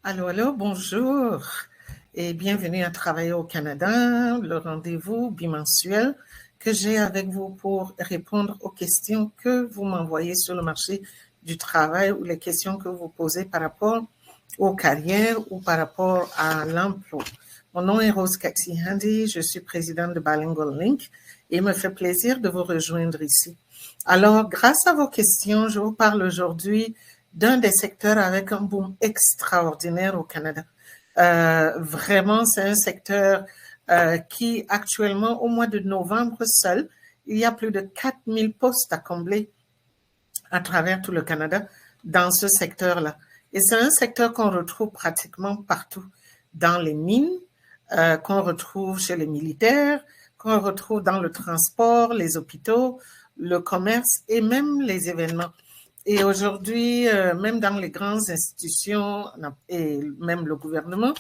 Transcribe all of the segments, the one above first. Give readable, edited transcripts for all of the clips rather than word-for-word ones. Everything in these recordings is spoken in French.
Allô, allô, bonjour et bienvenue à Travailler au Canada, le rendez-vous bimensuel que j'ai avec vous pour répondre aux questions que vous m'envoyez sur le marché du travail ou les questions que vous posez par rapport aux carrières ou par rapport à l'emploi. Mon nom est Rose Katsihandi, je suis présidente de Bilingual Link et il me fait plaisir de vous rejoindre ici. Alors, grâce à vos questions, je vous parle aujourd'hui d'un des secteurs avec un boom extraordinaire au Canada. Vraiment, c'est un secteur qui actuellement, au mois de novembre seul, il y a plus de 4000 postes à combler à travers tout le Canada dans ce secteur-là. Et c'est un secteur qu'on retrouve pratiquement partout, dans les mines, qu'on retrouve chez les militaires, qu'on retrouve dans le transport, les hôpitaux, le commerce et même les événements. Et aujourd'hui, même dans les grandes institutions et même le gouvernement,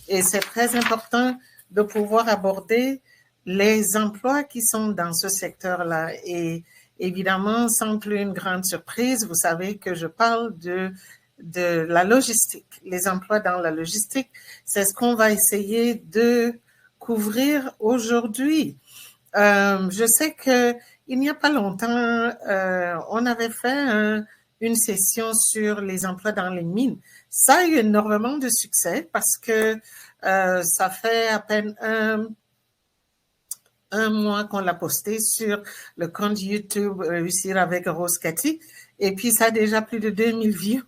et c'est très important de pouvoir aborder les emplois qui sont dans ce secteur-là. Et évidemment, sans plus une grande surprise, vous savez que je parle de la logistique. Les emplois dans la logistique, c'est ce qu'on va essayer de couvrir aujourd'hui. Je sais que il n'y a pas longtemps, on avait fait une session sur les emplois dans les mines. Ça a eu énormément de succès parce que ça fait à peine un mois qu'on l'a posté sur le compte YouTube Réussir avec Rose Cathy. Et puis, ça a déjà plus de 2000 views,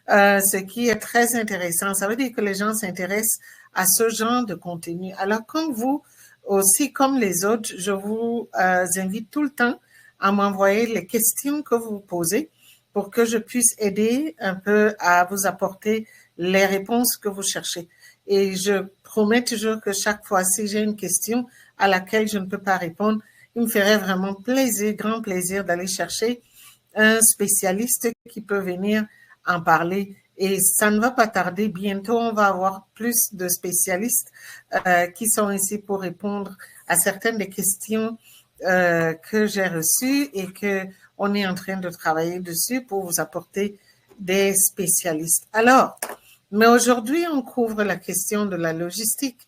ce qui est très intéressant. Ça veut dire que les gens s'intéressent à ce genre de contenu. Alors, comme vous, aussi comme les autres, je vous invite tout le temps à m'envoyer les questions que vous posez pour que je puisse aider un peu à vous apporter les réponses que vous cherchez. Et je promets toujours que chaque fois, si j'ai une question à laquelle je ne peux pas répondre, il me ferait vraiment plaisir, grand plaisir d'aller chercher un spécialiste qui peut venir en parler. Et ça ne va pas tarder. Bientôt, on va avoir plus de spécialistes qui sont ici pour répondre à certaines des questions que j'ai reçues et qu'on est en train de travailler dessus pour vous apporter des spécialistes. Alors, mais aujourd'hui, on couvre la question de la logistique.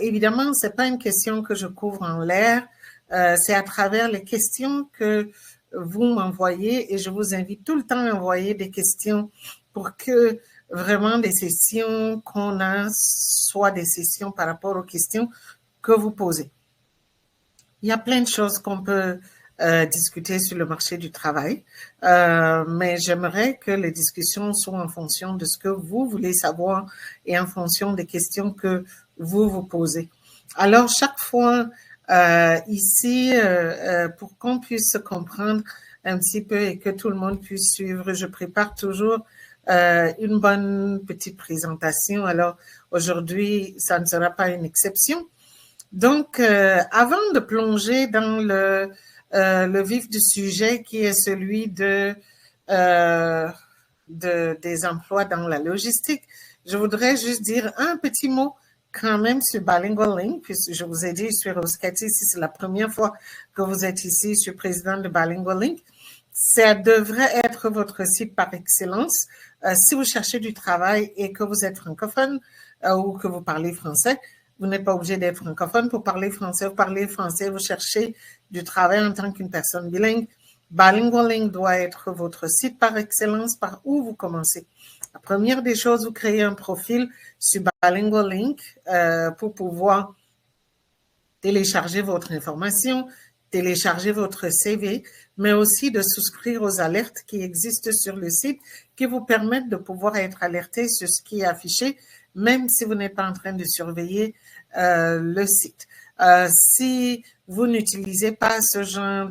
Évidemment, c'est pas une question que je couvre en l'air. C'est à travers les questions que vous m'envoyez et je vous invite tout le temps à envoyer des questions pour que vraiment des sessions qu'on a soient des sessions par rapport aux questions que vous posez. Il y a plein de choses qu'on peut discuter sur le marché du travail, mais j'aimerais que les discussions soient en fonction de ce que vous voulez savoir et en fonction des questions que vous vous posez. Alors, chaque fois ici, pour qu'on puisse se comprendre un petit peu et que tout le monde puisse suivre, je prépare toujours une bonne petite présentation. Alors, aujourd'hui, ça ne sera pas une exception. Donc, avant de plonger dans le vif du sujet qui est celui des emplois dans la logistique, je voudrais juste dire un petit mot quand même sur Bilingual Link, puisque je vous ai dit, je suis Rose Cathy, si c'est la première fois que vous êtes ici, je suis présidente de Bilingual Link. Ça devrait être votre site par excellence. Si vous cherchez du travail et que vous êtes francophone ou que vous parlez français, vous n'êtes pas obligé d'être francophone pour parler français. Vous parlez français, vous cherchez du travail en tant qu'une personne bilingue. Bilingual Link doit être votre site par excellence, par où vous commencez. La première des choses, vous créez un profil sur Bilingual Link pour pouvoir télécharger votre information, télécharger votre CV, mais aussi de souscrire aux alertes qui existent sur le site qui vous permettent de pouvoir être alerté sur ce qui est affiché, même si vous n'êtes pas en train de surveiller le site. Si vous n'utilisez pas ce genre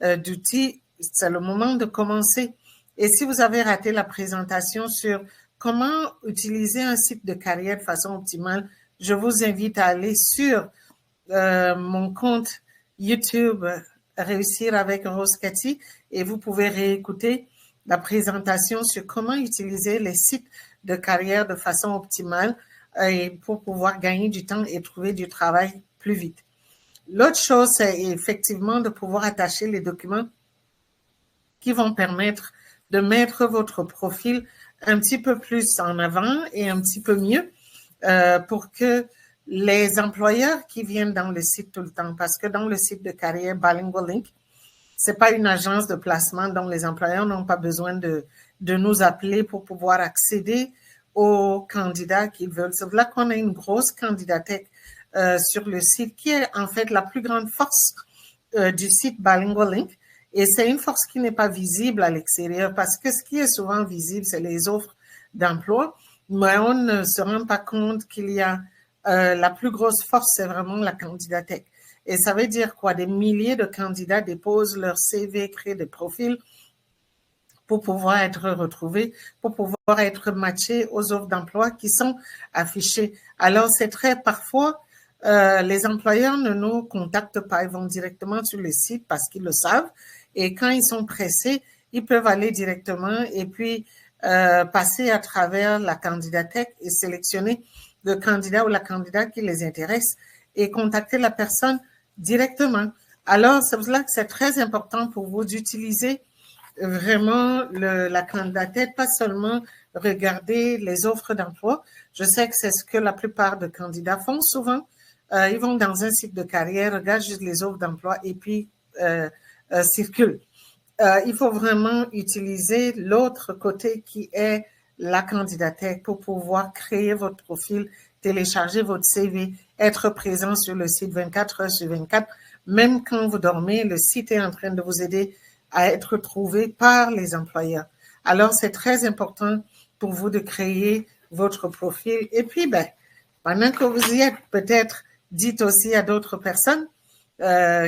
d'outils, c'est le moment de commencer. Et si vous avez raté la présentation sur comment utiliser un site de carrière de façon optimale, je vous invite à aller sur mon compte YouTube Réussir avec Rose Cathy et vous pouvez réécouter la présentation sur comment utiliser les sites de carrière de façon optimale et pour pouvoir gagner du temps et trouver du travail plus vite. L'autre chose, c'est effectivement de pouvoir attacher les documents qui vont permettre de mettre votre profil un petit peu plus en avant et un petit peu mieux pour que les employeurs qui viennent dans le site tout le temps, parce que dans le site de carrière Bilingual Link, c'est pas une agence de placement dont les employeurs n'ont pas besoin de nous appeler pour pouvoir accéder aux candidats qu'ils veulent. C'est là qu'on a une grosse candidathèque sur le site qui est en fait la plus grande force du site Bilingual Link. Et c'est une force qui n'est pas visible à l'extérieur parce que ce qui est souvent visible, c'est les offres d'emploi, mais on ne se rend pas compte qu'il y a la plus grosse force, c'est vraiment la candidathèque. Et ça veut dire quoi? Des milliers de candidats déposent leur CV, créent des profils pour pouvoir être retrouvés, pour pouvoir être matchés aux offres d'emploi qui sont affichées. Alors, c'est très parfois, les employeurs ne nous contactent pas, ils vont directement sur le site parce qu'ils le savent. Et quand ils sont pressés, ils peuvent aller directement et puis passer à travers la candidathèque et sélectionner le candidat ou la candidate qui les intéresse et contacter la personne directement. Alors, c'est pour cela que c'est très important pour vous d'utiliser vraiment la candidature, pas seulement regarder les offres d'emploi. Je sais que c'est ce que la plupart des candidats font souvent. Ils vont dans un site de carrière, regardent juste les offres d'emploi et puis circulent. Il faut vraiment utiliser l'autre côté qui est la candidature pour pouvoir créer votre profil, télécharger votre CV, être présent sur le site 24 heures sur 24. Même quand vous dormez, le site est en train de vous aider à être trouvé par les employeurs. Alors, c'est très important pour vous de créer votre profil. Et puis, pendant que vous y êtes, peut-être dites aussi à d'autres personnes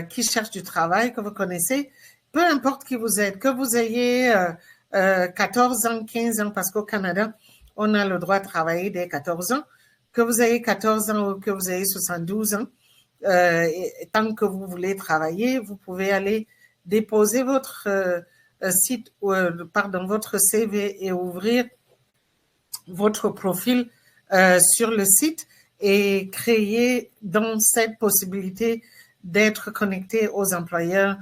qui cherchent du travail, que vous connaissez, peu importe qui vous êtes, que vous ayez 14 ans, 15 ans, parce qu'au Canada, on a le droit de travailler dès 14 ans, que vous ayez 14 ans ou que vous ayez 72 ans, tant que vous voulez travailler, vous pouvez aller déposer votre votre CV et ouvrir votre profil sur le site et créer donc cette possibilité d'être connecté aux employeurs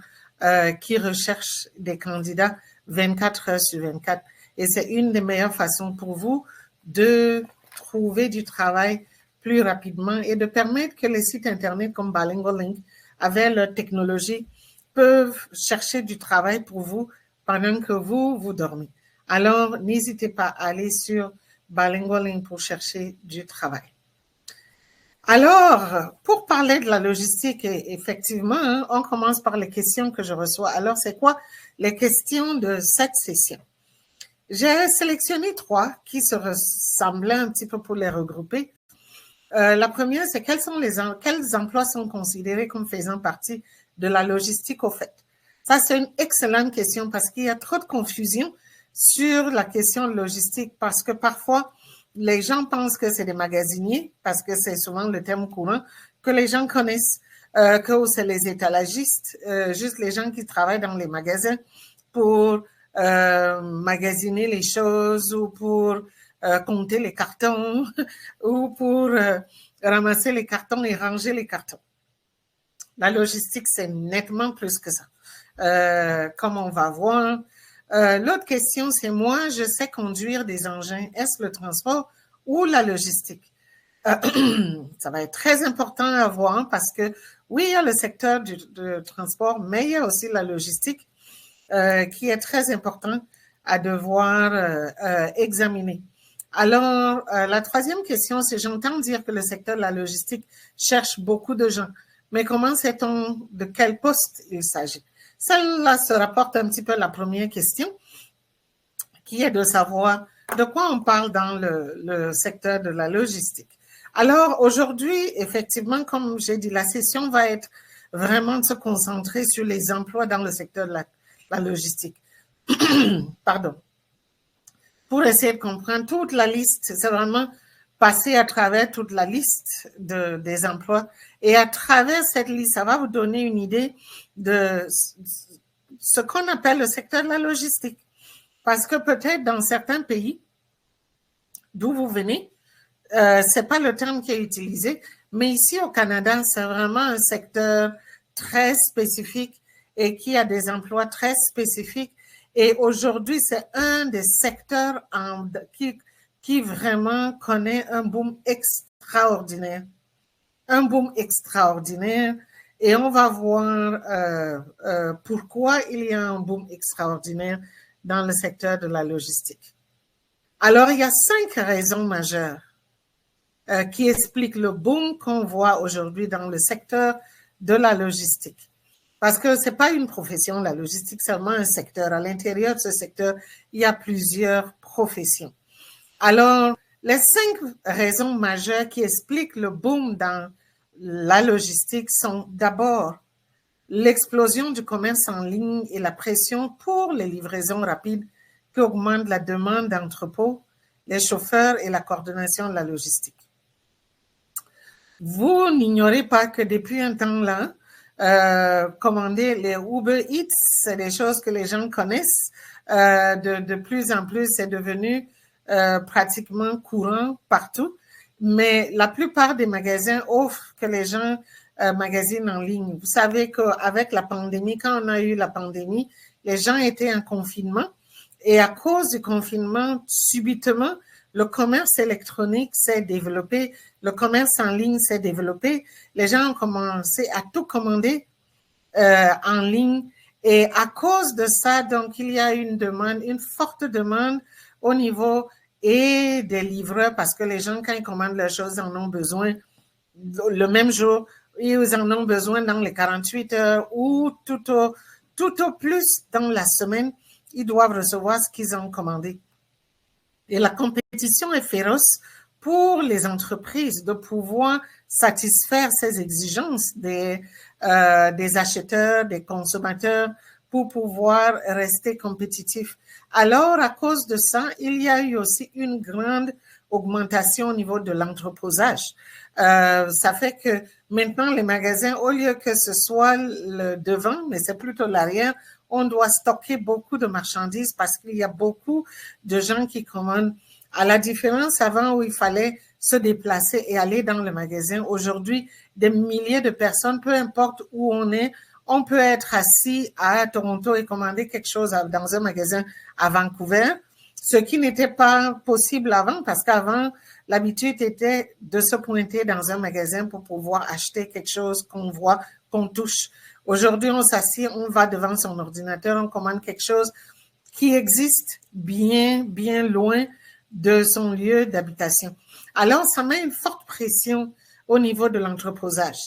qui recherchent des candidats 24 heures sur 24. Et c'est une des meilleures façons pour vous de trouver du travail plus rapidement et de permettre que les sites Internet comme Bilingual Link, avec leur technologie, peuvent chercher du travail pour vous pendant que vous dormez. Alors, n'hésitez pas à aller sur Bilingual Link pour chercher du travail. Alors, pour parler de la logistique, effectivement, on commence par les questions que je reçois. Alors, c'est quoi les questions de cette session? J'ai sélectionné 3 qui se ressemblaient un petit peu pour les regrouper. La première, c'est quels emplois sont considérés comme faisant partie de la logistique au fait? Ça, c'est une excellente question parce qu'il y a trop de confusion sur la question logistique parce que parfois, les gens pensent que c'est des magasiniers parce que c'est souvent le terme courant que les gens connaissent, que c'est les étalagistes, juste les gens qui travaillent dans les magasins pour magasiner les choses ou pour compter les cartons ou pour ramasser les cartons et ranger les cartons. La logistique, c'est nettement plus que ça. Comme on va voir. L'autre question, c'est moi, je sais conduire des engins. Est-ce le transport ou la logistique? Ça va être très important à voir parce que oui, il y a le secteur du transport, mais il y a aussi la logistique qui est très important à devoir examiner. Alors, la troisième question, c'est j'entends dire que le secteur de la logistique cherche beaucoup de gens, mais comment sait-on de quel poste il s'agit? Celle-là se rapporte un petit peu à la première question, qui est de savoir de quoi on parle dans le secteur de la logistique. Alors, aujourd'hui, effectivement, comme j'ai dit, la session va être vraiment de se concentrer sur les emplois dans le secteur de la logistique. Pardon. Pour essayer de comprendre toute la liste, c'est vraiment passer à travers toute la liste des emplois. Et à travers cette liste, ça va vous donner une idée de ce qu'on appelle le secteur de la logistique. Parce que peut-être dans certains pays d'où vous venez, c'est pas le terme qui est utilisé, mais ici au Canada, c'est vraiment un secteur très spécifique et qui a des emplois très spécifiques Et aujourd'hui, c'est un des secteurs qui vraiment connaît un boom extraordinaire. Un boom extraordinaire. Et on va voir pourquoi il y a un boom extraordinaire dans le secteur de la logistique. Alors, il y a 5 raisons majeures qui expliquent le boom qu'on voit aujourd'hui dans le secteur de la logistique. Parce que ce n'est pas une profession, la logistique, c'est seulement un secteur. À l'intérieur de ce secteur, il y a plusieurs professions. Alors, les 5 raisons majeures qui expliquent le boom dans la logistique sont d'abord l'explosion du commerce en ligne et la pression pour les livraisons rapides qui augmentent la demande d'entrepôts, les chauffeurs et la coordination de la logistique. Vous n'ignorez pas que depuis un temps là, commander les Uber Eats, c'est des choses que les gens connaissent. De plus en plus, c'est devenu pratiquement courant partout. Mais la plupart des magasins offrent que les gens magasinent en ligne. Vous savez qu'avec la pandémie, quand on a eu la pandémie, les gens étaient en confinement. Et à cause du confinement, subitement, le commerce électronique s'est développé, le commerce en ligne s'est développé. Les gens ont commencé à tout commander en ligne. Et à cause de ça, donc, il y a une demande, une forte demande au niveau et des livreurs, parce que les gens, quand ils commandent leurs choses, en ont besoin le même jour, ils en ont besoin dans les 48 heures ou tout au plus dans la semaine, ils doivent recevoir ce qu'ils ont commandé. Et la compétition est féroce pour les entreprises de pouvoir satisfaire ces exigences des acheteurs, des consommateurs, pour pouvoir rester compétitifs. Alors, à cause de ça, il y a eu aussi une grande augmentation au niveau de l'entreposage. Ça fait que maintenant, les magasins, au lieu que ce soit le devant, mais c'est plutôt l'arrière, on doit stocker beaucoup de marchandises parce qu'il y a beaucoup de gens qui commandent. À la différence avant où il fallait se déplacer et aller dans le magasin, aujourd'hui, des milliers de personnes, peu importe où on est, on peut être assis à Toronto et commander quelque chose dans un magasin à Vancouver, ce qui n'était pas possible avant parce qu'avant, l'habitude était de se pointer dans un magasin pour pouvoir acheter quelque chose qu'on voit, qu'on touche. Aujourd'hui, on s'assied, on va devant son ordinateur, on commande quelque chose qui existe bien, bien loin de son lieu d'habitation. Alors, ça met une forte pression au niveau de l'entreposage.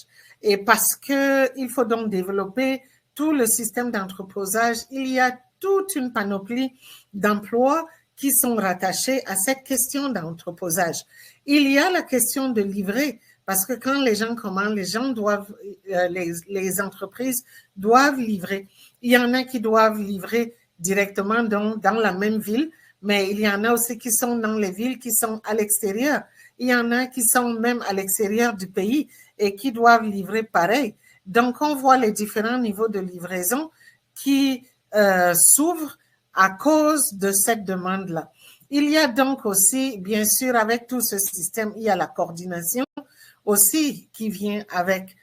Et parce qu'il faut donc développer tout le système d'entreposage, il y a toute une panoplie d'emplois qui sont rattachés à cette question d'entreposage. Il y a la question de livrer, parce que quand les gens commandent, les gens doivent, les entreprises doivent livrer. Il y en a qui doivent livrer directement dans la même ville, mais il y en a aussi qui sont dans les villes qui sont à l'extérieur. Il y en a qui sont même à l'extérieur du pays et qui doivent livrer pareil. Donc, on voit les différents niveaux de livraison qui s'ouvrent à cause de cette demande-là. Il y a donc aussi, bien sûr, avec tout ce système, il y a la coordination aussi qui vient avec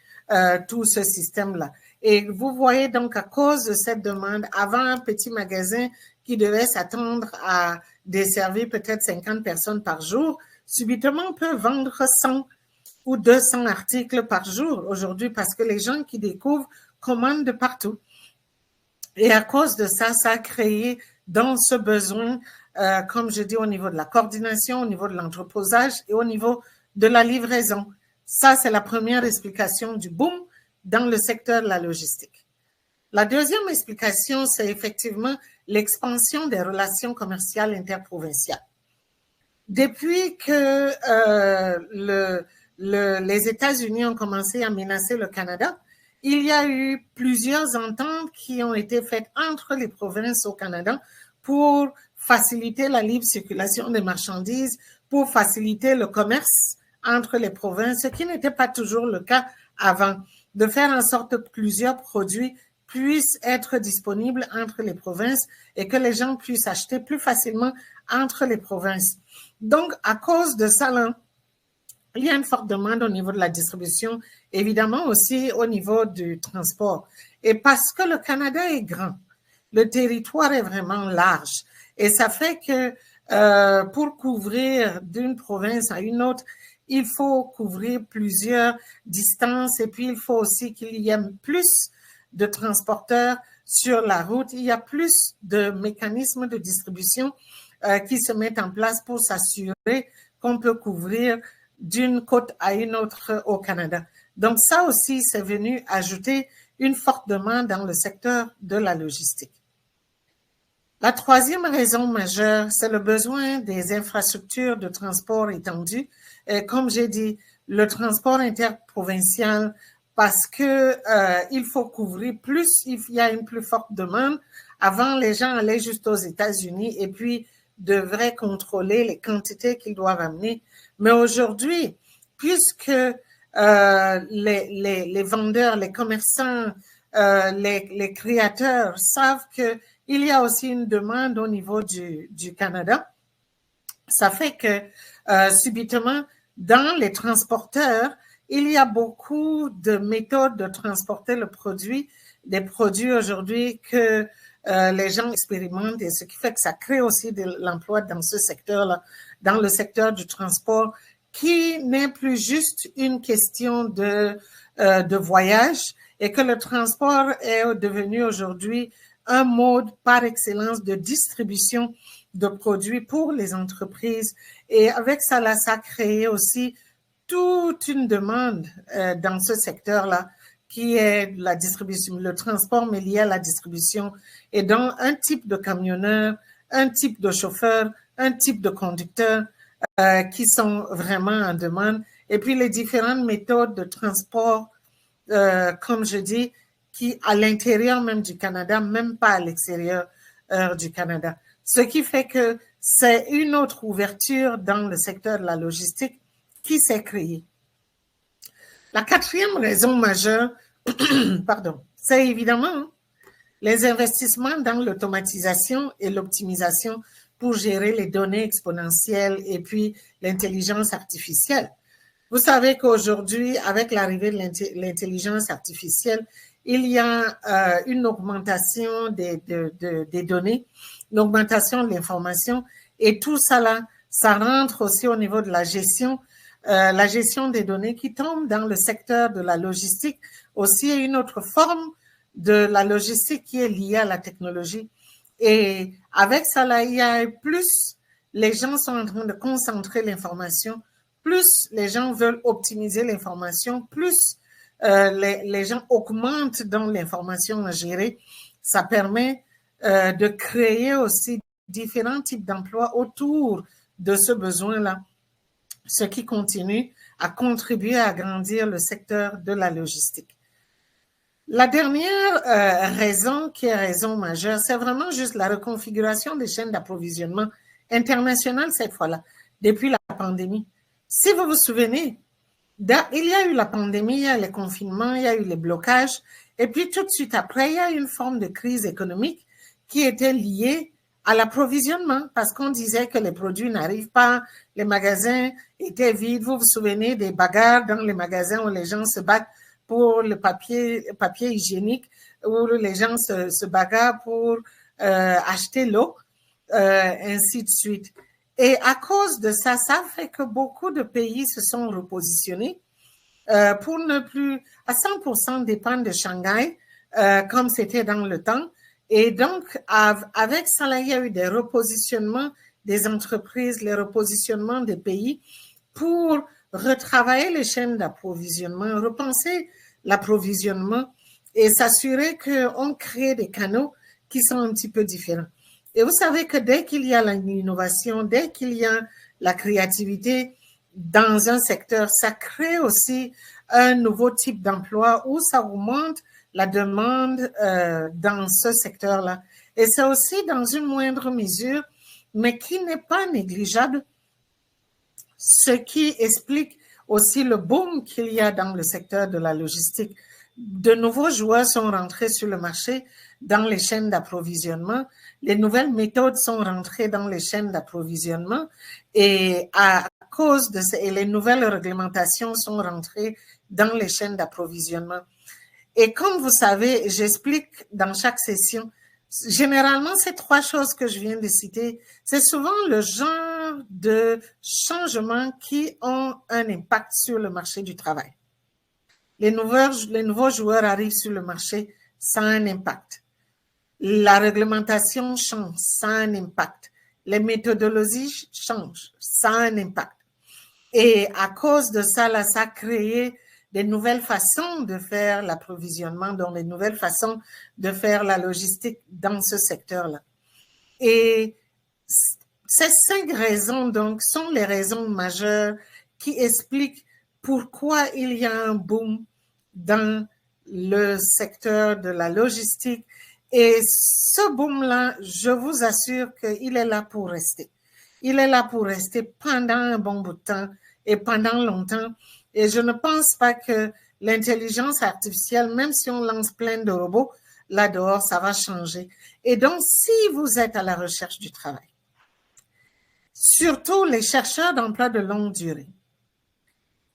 tout ce système-là. Et vous voyez donc à cause de cette demande, avant un petit magasin qui devait s'attendre à desservir peut-être 50 personnes par jour, subitement on peut vendre 100 ou 200 articles par jour aujourd'hui parce que les gens qui découvrent commandent de partout. Et à cause de ça, ça a créé dans ce besoin, comme je dis, au niveau de la coordination, au niveau de l'entreposage et au niveau de la livraison. Ça, c'est la première explication du boom dans le secteur de la logistique. La deuxième explication, c'est effectivement l'expansion des relations commerciales interprovinciales. Depuis que les États-Unis ont commencé à menacer le Canada, il y a eu plusieurs ententes qui ont été faites entre les provinces au Canada pour faciliter la libre circulation des marchandises, pour faciliter le commerce entre les provinces, ce qui n'était pas toujours le cas avant, de faire en sorte que plusieurs produits puissent être disponibles entre les provinces et que les gens puissent acheter plus facilement entre les provinces. Donc, à cause de ça, là, il y a une forte demande au niveau de la distribution, évidemment aussi au niveau du transport. Et parce que le Canada est grand, le territoire est vraiment large. Et ça fait que pour couvrir d'une province à une autre, il faut couvrir plusieurs distances et puis il faut aussi qu'il y ait plus de transporteurs sur la route. Il y a plus de mécanismes de distribution qui se mettent en place pour s'assurer qu'on peut couvrir d'une côte à une autre au Canada. Donc ça aussi, c'est venu ajouter une forte demande dans le secteur de la logistique. La troisième raison majeure, c'est le besoin des infrastructures de transport étendues. Et comme j'ai dit, le transport interprovincial, parce que il faut couvrir plus, il y a une plus forte demande. Avant, les gens allaient juste aux États-Unis et puis devraient contrôler les quantités qu'ils doivent amener. Mais aujourd'hui, puisque les vendeurs, les commerçants, les créateurs savent que il y a aussi une demande au niveau du Canada. Ça fait que subitement, dans les transporteurs, il y a beaucoup de méthodes de transporter le produit, des produits aujourd'hui que les gens expérimentent et ce qui fait que ça crée aussi de l'emploi dans ce secteur-là, dans le secteur du transport, qui n'est plus juste une question de voyage et que le transport est devenu aujourd'hui un mode par excellence de distribution de produits pour les entreprises. Et avec ça, là, ça a créé aussi toute une demande dans ce secteur-là qui est la distribution, le transport, mais lié à la distribution. Et donc, un type de camionneur, un type de chauffeur, un type de conducteur qui sont vraiment en demande. Et puis, les différentes méthodes de transport, comme je dis, qui à l'intérieur même du Canada, même pas à l'extérieur du Canada. Ce qui fait que c'est une autre ouverture dans le secteur de la logistique qui s'est créée. La quatrième raison majeure, pardon, c'est évidemment les investissements dans l'automatisation et l'optimisation pour gérer les données exponentielles et puis l'intelligence artificielle. Vous savez qu'aujourd'hui, avec l'arrivée de l'intelligence artificielle, il y a une augmentation des données, une augmentation de l'information et tout ça là, ça rentre aussi au niveau de la gestion des données qui tombe dans le secteur de la logistique, aussi une autre forme de la logistique qui est liée à la technologie. Et avec ça là, il y a plus, les gens sont en train de concentrer l'information, plus les gens veulent optimiser l'information, plus les gens augmentent dans l'information à gérer. Ça permet de créer aussi différents types d'emplois autour de ce besoin-là, ce qui continue à contribuer à agrandir le secteur de la logistique. La dernière raison, qui est raison majeure, c'est vraiment juste la reconfiguration des chaînes d'approvisionnement internationales cette fois-là, depuis la pandémie. Si vous vous souvenez, il y a eu la pandémie, il y a les confinements, il y a eu les blocages, et puis tout de suite après, il y a eu une forme de crise économique qui était liée à l'approvisionnement, parce qu'on disait que les produits n'arrivent pas, les magasins étaient vides. Vous vous souvenez des bagarres dans les magasins où les gens se battent pour le papier hygiénique, où les gens se bagarrent pour acheter l'eau, ainsi de suite. Et à cause de ça, ça fait que beaucoup de pays se sont repositionnés pour ne plus à 100% dépendre de Shanghai, comme c'était dans le temps. Et donc, avec ça, il y a eu des repositionnements des entreprises, les repositionnements des pays pour retravailler les chaînes d'approvisionnement, repenser l'approvisionnement et s'assurer qu'on crée des canaux qui sont un petit peu différents. Et vous savez que dès qu'il y a l'innovation, dès qu'il y a la créativité dans un secteur, ça crée aussi un nouveau type d'emploi où ça augmente la demande dans ce secteur-là. Et c'est aussi dans une moindre mesure, mais qui n'est pas négligeable, ce qui explique aussi le boom qu'il y a dans le secteur de la logistique. De nouveaux joueurs sont rentrés sur le marché dans les chaînes d'approvisionnement. Les nouvelles méthodes sont rentrées dans les chaînes d'approvisionnement et à cause de ça, et les nouvelles réglementations sont rentrées dans les chaînes d'approvisionnement. Et comme vous savez, j'explique dans chaque session Généralement, ces trois choses que je viens de citer, c'est souvent le genre de changements qui ont un impact sur le marché du travail. Les nouveaux joueurs arrivent sur le marché, ça a un impact. La réglementation change, ça a un impact. Les méthodologies changent, ça a un impact. Et à cause de ça, là, ça a créé des nouvelles façons de faire l'approvisionnement, donc des nouvelles façons de faire la logistique dans ce secteur-là. Et ces 5 raisons, donc, sont les raisons majeures qui expliquent pourquoi il y a un boom dans le secteur de la logistique. Et ce boom-là, je vous assure qu'il est là pour rester. Il est là pour rester pendant un bon bout de temps et pendant longtemps. Et je ne pense pas que l'intelligence artificielle, même si on lance plein de robots, là dehors, ça va changer. Et donc, si vous êtes à la recherche du travail, surtout les chercheurs d'emploi de longue durée,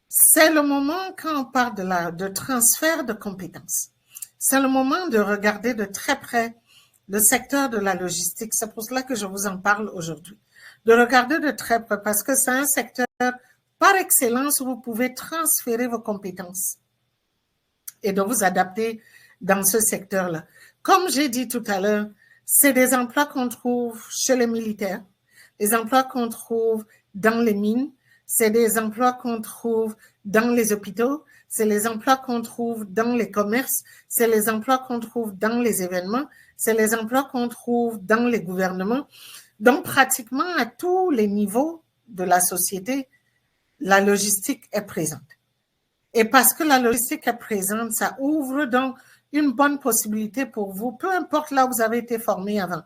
c'est le moment quand on parle de transfert de compétences. C'est le moment de regarder de très près le secteur de la logistique. C'est pour cela que je vous en parle aujourd'hui. De regarder de très près parce que c'est un secteur par excellence où vous pouvez transférer vos compétences et de vous adapter dans ce secteur-là. Comme j'ai dit tout à l'heure, c'est des emplois qu'on trouve chez les militaires, des emplois qu'on trouve dans les mines, c'est des emplois qu'on trouve dans les hôpitaux, c'est les emplois qu'on trouve dans les commerces, c'est les emplois qu'on trouve dans les événements, c'est les emplois qu'on trouve dans les gouvernements. Donc, pratiquement à tous les niveaux de la société, la logistique est présente. Et parce que la logistique est présente, ça ouvre donc une bonne possibilité pour vous, peu importe là où vous avez été formé avant,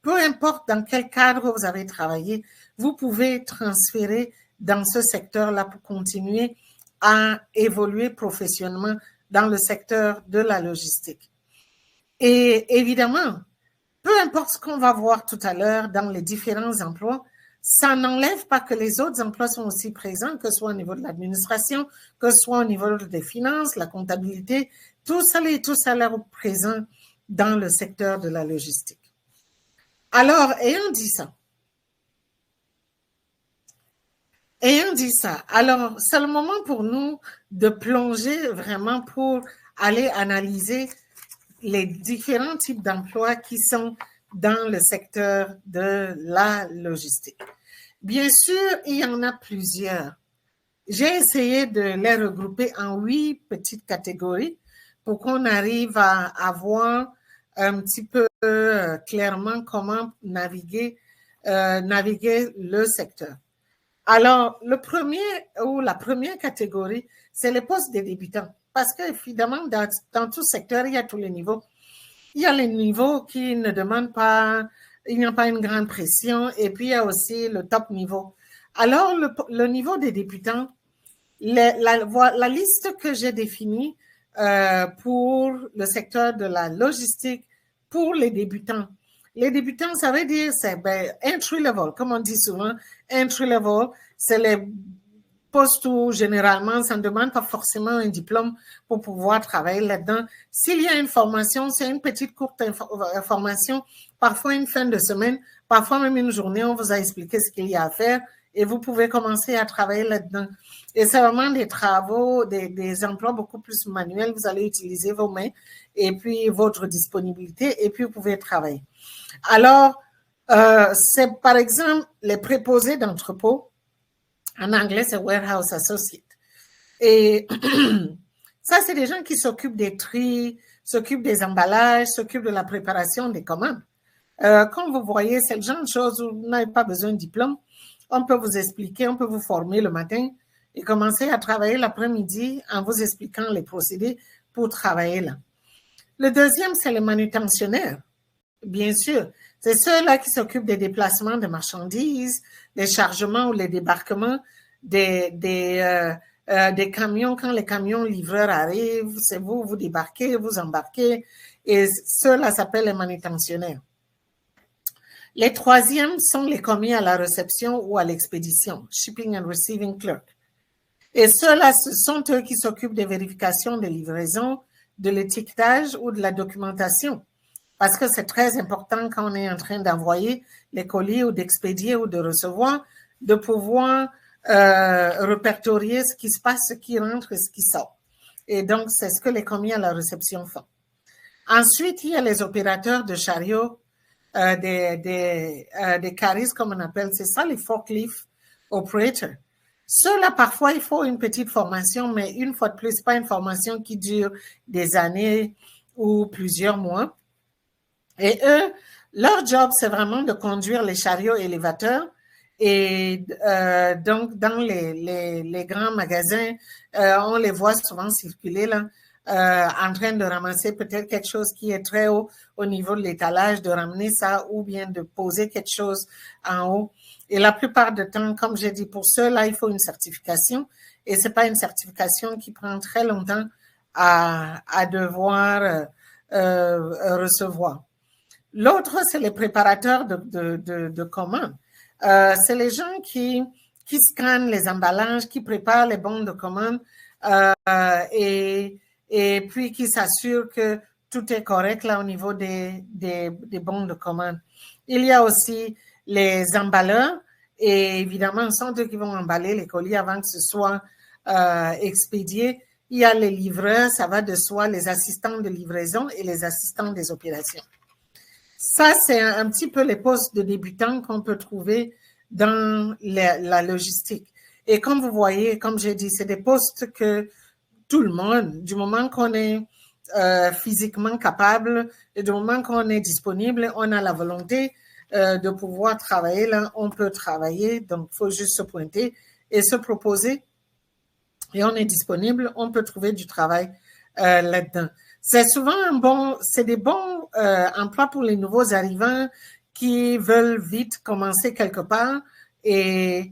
peu importe dans quel cadre vous avez travaillé, vous pouvez transférer dans ce secteur-là pour continuer à évoluer professionnellement dans le secteur de la logistique. Et évidemment, peu importe ce qu'on va voir tout à l'heure dans les différents emplois, ça n'enlève pas que les autres emplois sont aussi présents, que ce soit au niveau de l'administration, que ce soit au niveau des finances, la comptabilité, tout ça est présent dans le secteur de la logistique. Alors, ayant dit ça, alors c'est le moment pour nous de plonger vraiment pour aller analyser les différents types d'emplois qui sont dans le secteur de la logistique. Bien sûr, il y en a plusieurs. J'ai essayé de les regrouper en 8 petites catégories pour qu'on arrive à voir un petit peu clairement comment naviguer le secteur. Alors, la première catégorie, c'est les postes des débutants. Parce qu'évidemment, dans tout secteur, il y a tous les niveaux. Il y a les niveaux qui ne demandent pas, il n'y a pas une grande pression, et puis il y a aussi le top niveau. Alors, le niveau des débutants, la liste que j'ai définie pour le secteur de la logistique pour les débutants. Les débutants, ça veut dire, c'est entry level, comme on dit souvent, entry level, c'est les postes où généralement, ça ne demande pas forcément un diplôme pour pouvoir travailler là-dedans. S'il y a une formation, c'est une petite courte formation, parfois une fin de semaine, parfois même une journée, on vous a expliqué ce qu'il y a à faire et vous pouvez commencer à travailler là-dedans. Et c'est vraiment des travaux, des emplois beaucoup plus manuels. Vous allez utiliser vos mains et puis votre disponibilité et puis vous pouvez travailler. Alors, c'est par exemple les préposés d'entrepôt. En anglais, c'est warehouse associate. Et ça, c'est des gens qui s'occupent des tri, s'occupent des emballages, s'occupent de la préparation des commandes. Comme vous voyez, c'est le genre de choses où vous n'avez pas besoin de diplôme. On peut vous expliquer, on peut vous former le matin et commencer à travailler l'après-midi en vous expliquant les procédés pour travailler là. Le deuxième, c'est les manutentionnaires. Bien sûr, c'est ceux-là qui s'occupent des déplacements de marchandises, des chargements ou les débarquements des camions. Quand les camions livreurs arrivent, c'est vous débarquez, vous embarquez. Et ceux-là s'appellent les manutentionnaires. Les troisièmes sont les commis à la réception ou à l'expédition, shipping and receiving clerk. Et ceux-là, ce sont eux qui s'occupent des vérifications des livraisons, de l'étiquetage ou de la documentation. parce que c'est très important quand on est en train d'envoyer les colis ou d'expédier ou de recevoir, de pouvoir répertorier ce qui se passe, ce qui rentre et ce qui sort. Et donc, c'est ce que les commis à la réception font. Ensuite, il y a les opérateurs de chariots, des carisses, comme on appelle, c'est ça les forklift operators. Ceux-là, parfois, il faut une petite formation, mais une fois de plus, pas une formation qui dure des années ou plusieurs mois. Et eux, leur job, c'est vraiment de conduire les chariots élévateurs. Et donc, dans les grands magasins, on les voit souvent circuler là, en train de ramasser peut-être quelque chose qui est très haut au niveau de l'étalage, de ramener ça ou bien de poser quelque chose en haut. Et la plupart du temps, comme j'ai dit, pour ceux-là, il faut une certification. Et c'est pas une certification qui prend très longtemps à devoir recevoir. L'autre, c'est les préparateurs de commandes. C'est les gens qui scannent les emballages, qui préparent les bons de commande et puis qui s'assurent que tout est correct là au niveau des bons de commande. Il y a aussi les emballeurs et évidemment, ce sont eux qui vont emballer les colis avant que ce soit expédié. Il y a les livreurs, ça va de soi, les assistants de livraison et les assistants des opérations. Ça, c'est un petit peu les postes de débutants qu'on peut trouver dans la logistique. Et comme vous voyez, comme j'ai dit, c'est des postes que tout le monde, du moment qu'on est physiquement capable et du moment qu'on est disponible, on a la volonté de pouvoir travailler là, on peut travailler. Donc, il faut juste se pointer et se proposer. Et on est disponible, on peut trouver du travail là-dedans. C'est souvent c'est des bons emplois pour les nouveaux arrivants qui veulent vite commencer quelque part et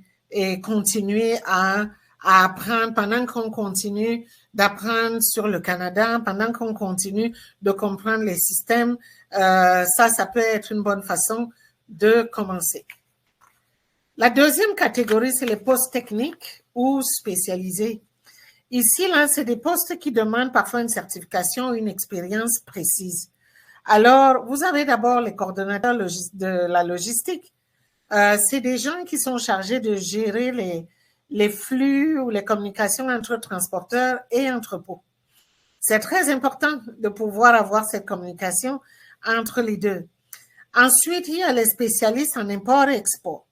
continuer à apprendre pendant qu'on continue d'apprendre sur le Canada, pendant qu'on continue de comprendre les systèmes. Ça peut être une bonne façon de commencer. La deuxième catégorie, c'est les postes techniques ou spécialisés. Ici, là, c'est des postes qui demandent parfois une certification, une expérience précise. Alors, vous avez d'abord les coordonnateurs de la logistique. C'est des gens qui sont chargés de gérer les flux ou les communications entre transporteurs et entrepôts. C'est très important de pouvoir avoir cette communication entre les deux. Ensuite, il y a les spécialistes en import et export.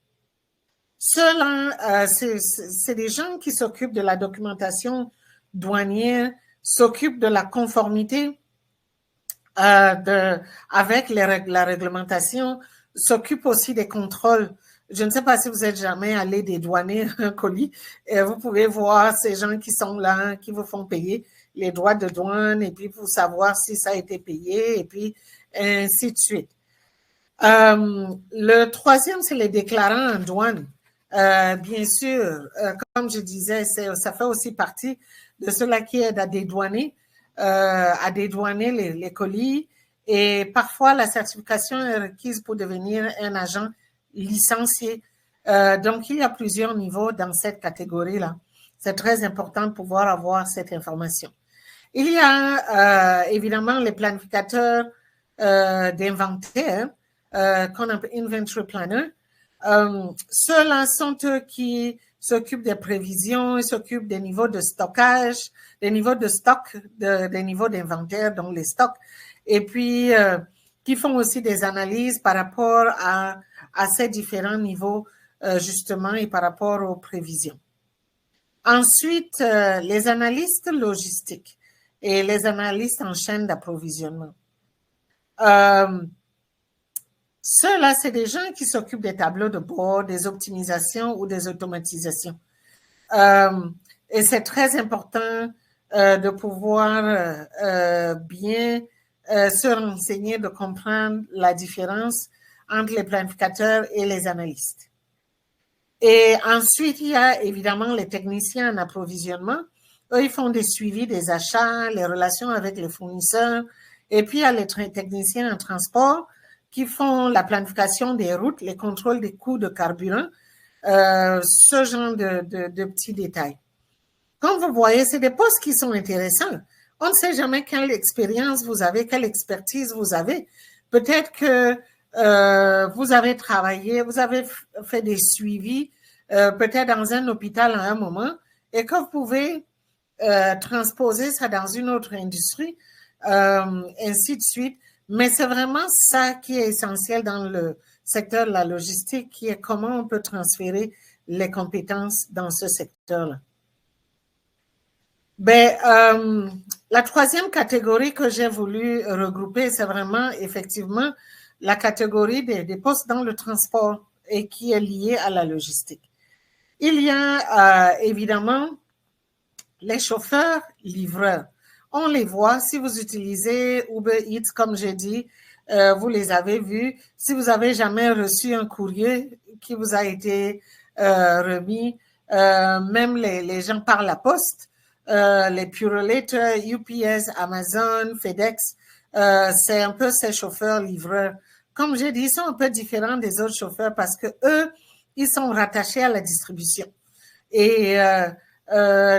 Ceux-là, c'est des gens qui s'occupent de la documentation douanière, s'occupent de la conformité avec la réglementation, s'occupent aussi des contrôles. Je ne sais pas si vous êtes jamais allé dédouaner un colis. Vous pouvez voir ces gens qui sont là, qui vous font payer les droits de douane et puis pour savoir si ça a été payé et puis ainsi de suite. Le troisième, c'est les déclarants en douane. Bien sûr, comme je disais, ça fait aussi partie de ceux-là qui aident à dédouaner les colis. Et parfois, la certification est requise pour devenir un agent licencié. Donc, il y a plusieurs niveaux dans cette catégorie-là. C'est très important de pouvoir avoir cette information. Il y a évidemment les planificateurs d'inventaire qu'on appelle inventory planner. Ceux-là sont eux qui s'occupent des prévisions, ils s'occupent des niveaux de stockage, des niveaux de stock, des niveaux d'inventaire, donc les stocks, et puis qui font aussi des analyses par rapport à ces différents niveaux justement et par rapport aux prévisions. Ensuite, les analystes logistiques et les analystes en chaîne d'approvisionnement. Ceux-là, c'est des gens qui s'occupent des tableaux de bord, des optimisations ou des automatisations. Et c'est très important de pouvoir bien se renseigner, de comprendre la différence entre les planificateurs et les analystes. Et ensuite, il y a évidemment les techniciens en approvisionnement. Eux, ils font des suivis des achats, les relations avec les fournisseurs. Et puis, il y a les techniciens en transport qui font la planification des routes, les contrôles des coûts de carburant, ce genre de petits détails. Comme vous voyez, c'est des postes qui sont intéressants. On ne sait jamais quelle expérience vous avez, quelle expertise vous avez, Peut-être que vous avez travaillé, vous avez fait des suivis, peut-être dans un hôpital à un moment, et que vous pouvez transposer ça dans une autre industrie, ainsi de suite. Mais c'est vraiment ça qui est essentiel dans le secteur de la logistique, qui est comment on peut transférer les compétences dans ce secteur-là. La troisième catégorie que j'ai voulu regrouper, c'est vraiment effectivement la catégorie des postes dans le transport et qui est liée à la logistique. Il y a évidemment les chauffeurs livreurs. On les voit, si vous utilisez Uber Eats, comme j'ai dit, vous les avez vus. Si vous avez jamais reçu un courrier qui vous a été remis, même les gens par la poste, les Purolator, UPS, Amazon, FedEx, c'est un peu ces chauffeurs livreurs. Comme j'ai dit, ils sont un peu différents des autres chauffeurs parce que eux, ils sont rattachés à la distribution. Et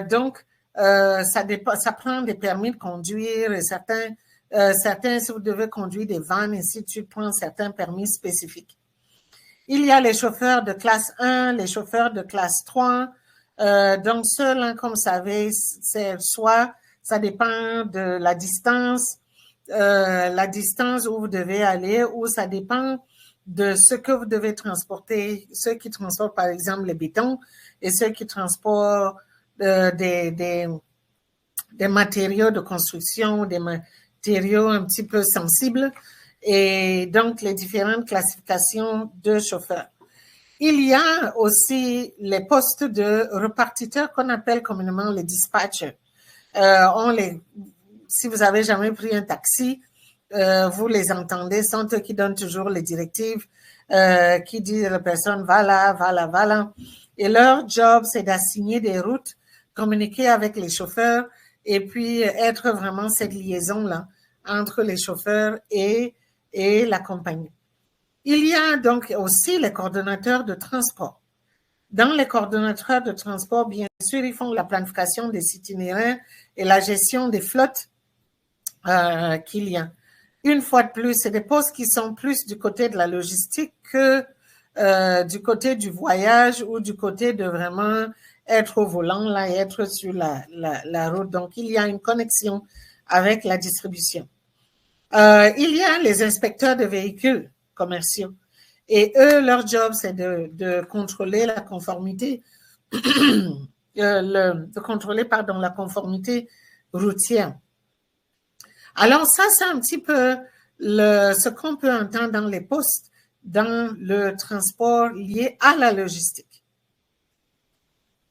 donc, ça prend des permis de conduire et certains, si vous devez conduire des vannes, ainsi de suite, prend certains permis spécifiques. Il y a les chauffeurs de classe 1, les chauffeurs de classe 3. Donc, ceux-là, comme vous savez, c'est soit ça dépend de la distance où vous devez aller, ou ça dépend de ce que vous devez transporter. Ceux qui transportent, par exemple, le béton et ceux qui transportent des matériaux de construction, des matériaux un petit peu sensibles, et donc les différentes classifications de chauffeurs. Il y a aussi les postes de repartiteurs qu'on appelle communément les dispatchers. Si vous avez jamais pris un taxi, vous les entendez, sont eux qui donnent toujours les directives, qui disent à la personne va là, va là, va là. Et leur job, c'est d'assigner des routes, communiquer avec les chauffeurs et puis être vraiment cette liaison-là entre les chauffeurs et la compagnie. Il y a donc aussi les coordonnateurs de transport. Dans les coordonnateurs de transport, bien sûr, ils font la planification des itinéraires et la gestion des flottes qu'il y a. Une fois de plus, c'est des postes qui sont plus du côté de la logistique que du côté du voyage ou du côté de vraiment être au volant là et être sur la route. Donc, il y a une connexion avec la distribution. Il y a les inspecteurs de véhicules commerciaux. Et eux, leur job, c'est de contrôler la conformité, la conformité routière. Alors ça, c'est un petit peu ce qu'on peut entendre dans les postes dans le transport lié à la logistique.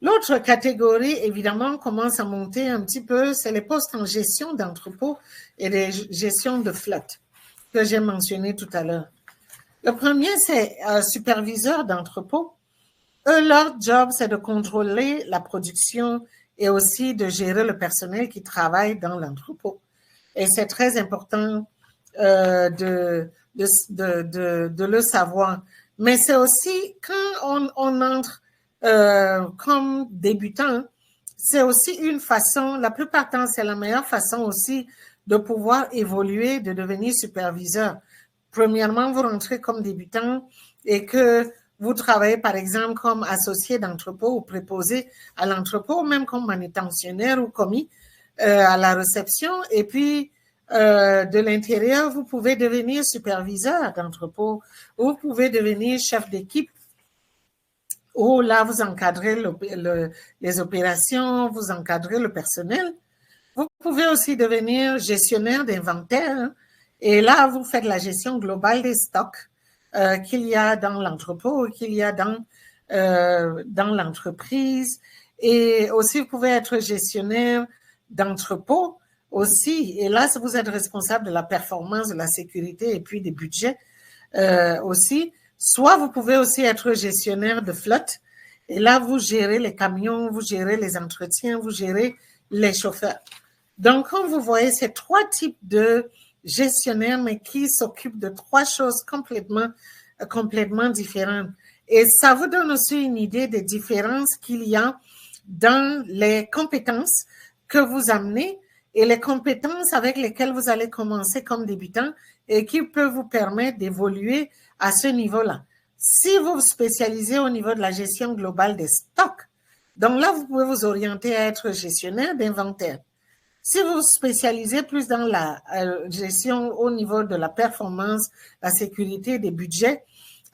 L'autre catégorie, évidemment, commence à monter un petit peu, c'est les postes en gestion d'entrepôt et les gestions de flotte que j'ai mentionné tout à l'heure. Le premier, c'est superviseur d'entrepôt. Eux, leur job, c'est de contrôler la production et aussi de gérer le personnel qui travaille dans l'entrepôt. Et c'est très important de le savoir. Mais c'est aussi, quand on entre comme débutant, c'est aussi une façon, la plupart du temps, c'est la meilleure façon aussi de pouvoir évoluer, de devenir superviseur. Premièrement, vous rentrez comme débutant et que vous travaillez, par exemple, comme associé d'entrepôt ou préposé à l'entrepôt, même comme manutentionnaire ou commis à la réception. Et puis, de l'intérieur, vous pouvez devenir superviseur d'entrepôt ou vous pouvez devenir chef d'équipe où là, vous encadrez les opérations, vous encadrez le personnel. Vous pouvez aussi devenir gestionnaire d'inventaire, hein, et là, vous faites la gestion globale des stocks qu'il y a dans l'entrepôt, qu'il y a dans l'entreprise. Et aussi, vous pouvez être gestionnaire d'entrepôt aussi. Et là, vous êtes responsable de la performance, de la sécurité et puis des budgets aussi. Soit vous pouvez aussi être gestionnaire de flotte. Et là, vous gérez les camions, vous gérez les entretiens, vous gérez les chauffeurs. Donc, comme vous voyez, c'est trois types de gestionnaires, mais qui s'occupent de trois choses complètement différentes. Et ça vous donne aussi une idée des différences qu'il y a dans les compétences que vous amenez et les compétences avec lesquelles vous allez commencer comme débutant et qui peuvent vous permettre d'évoluer à ce niveau-là. Si vous vous spécialisez au niveau de la gestion globale des stocks, donc là, vous pouvez vous orienter à être gestionnaire d'inventaire. Si vous vous spécialisez plus dans la gestion au niveau de la performance, la sécurité des budgets,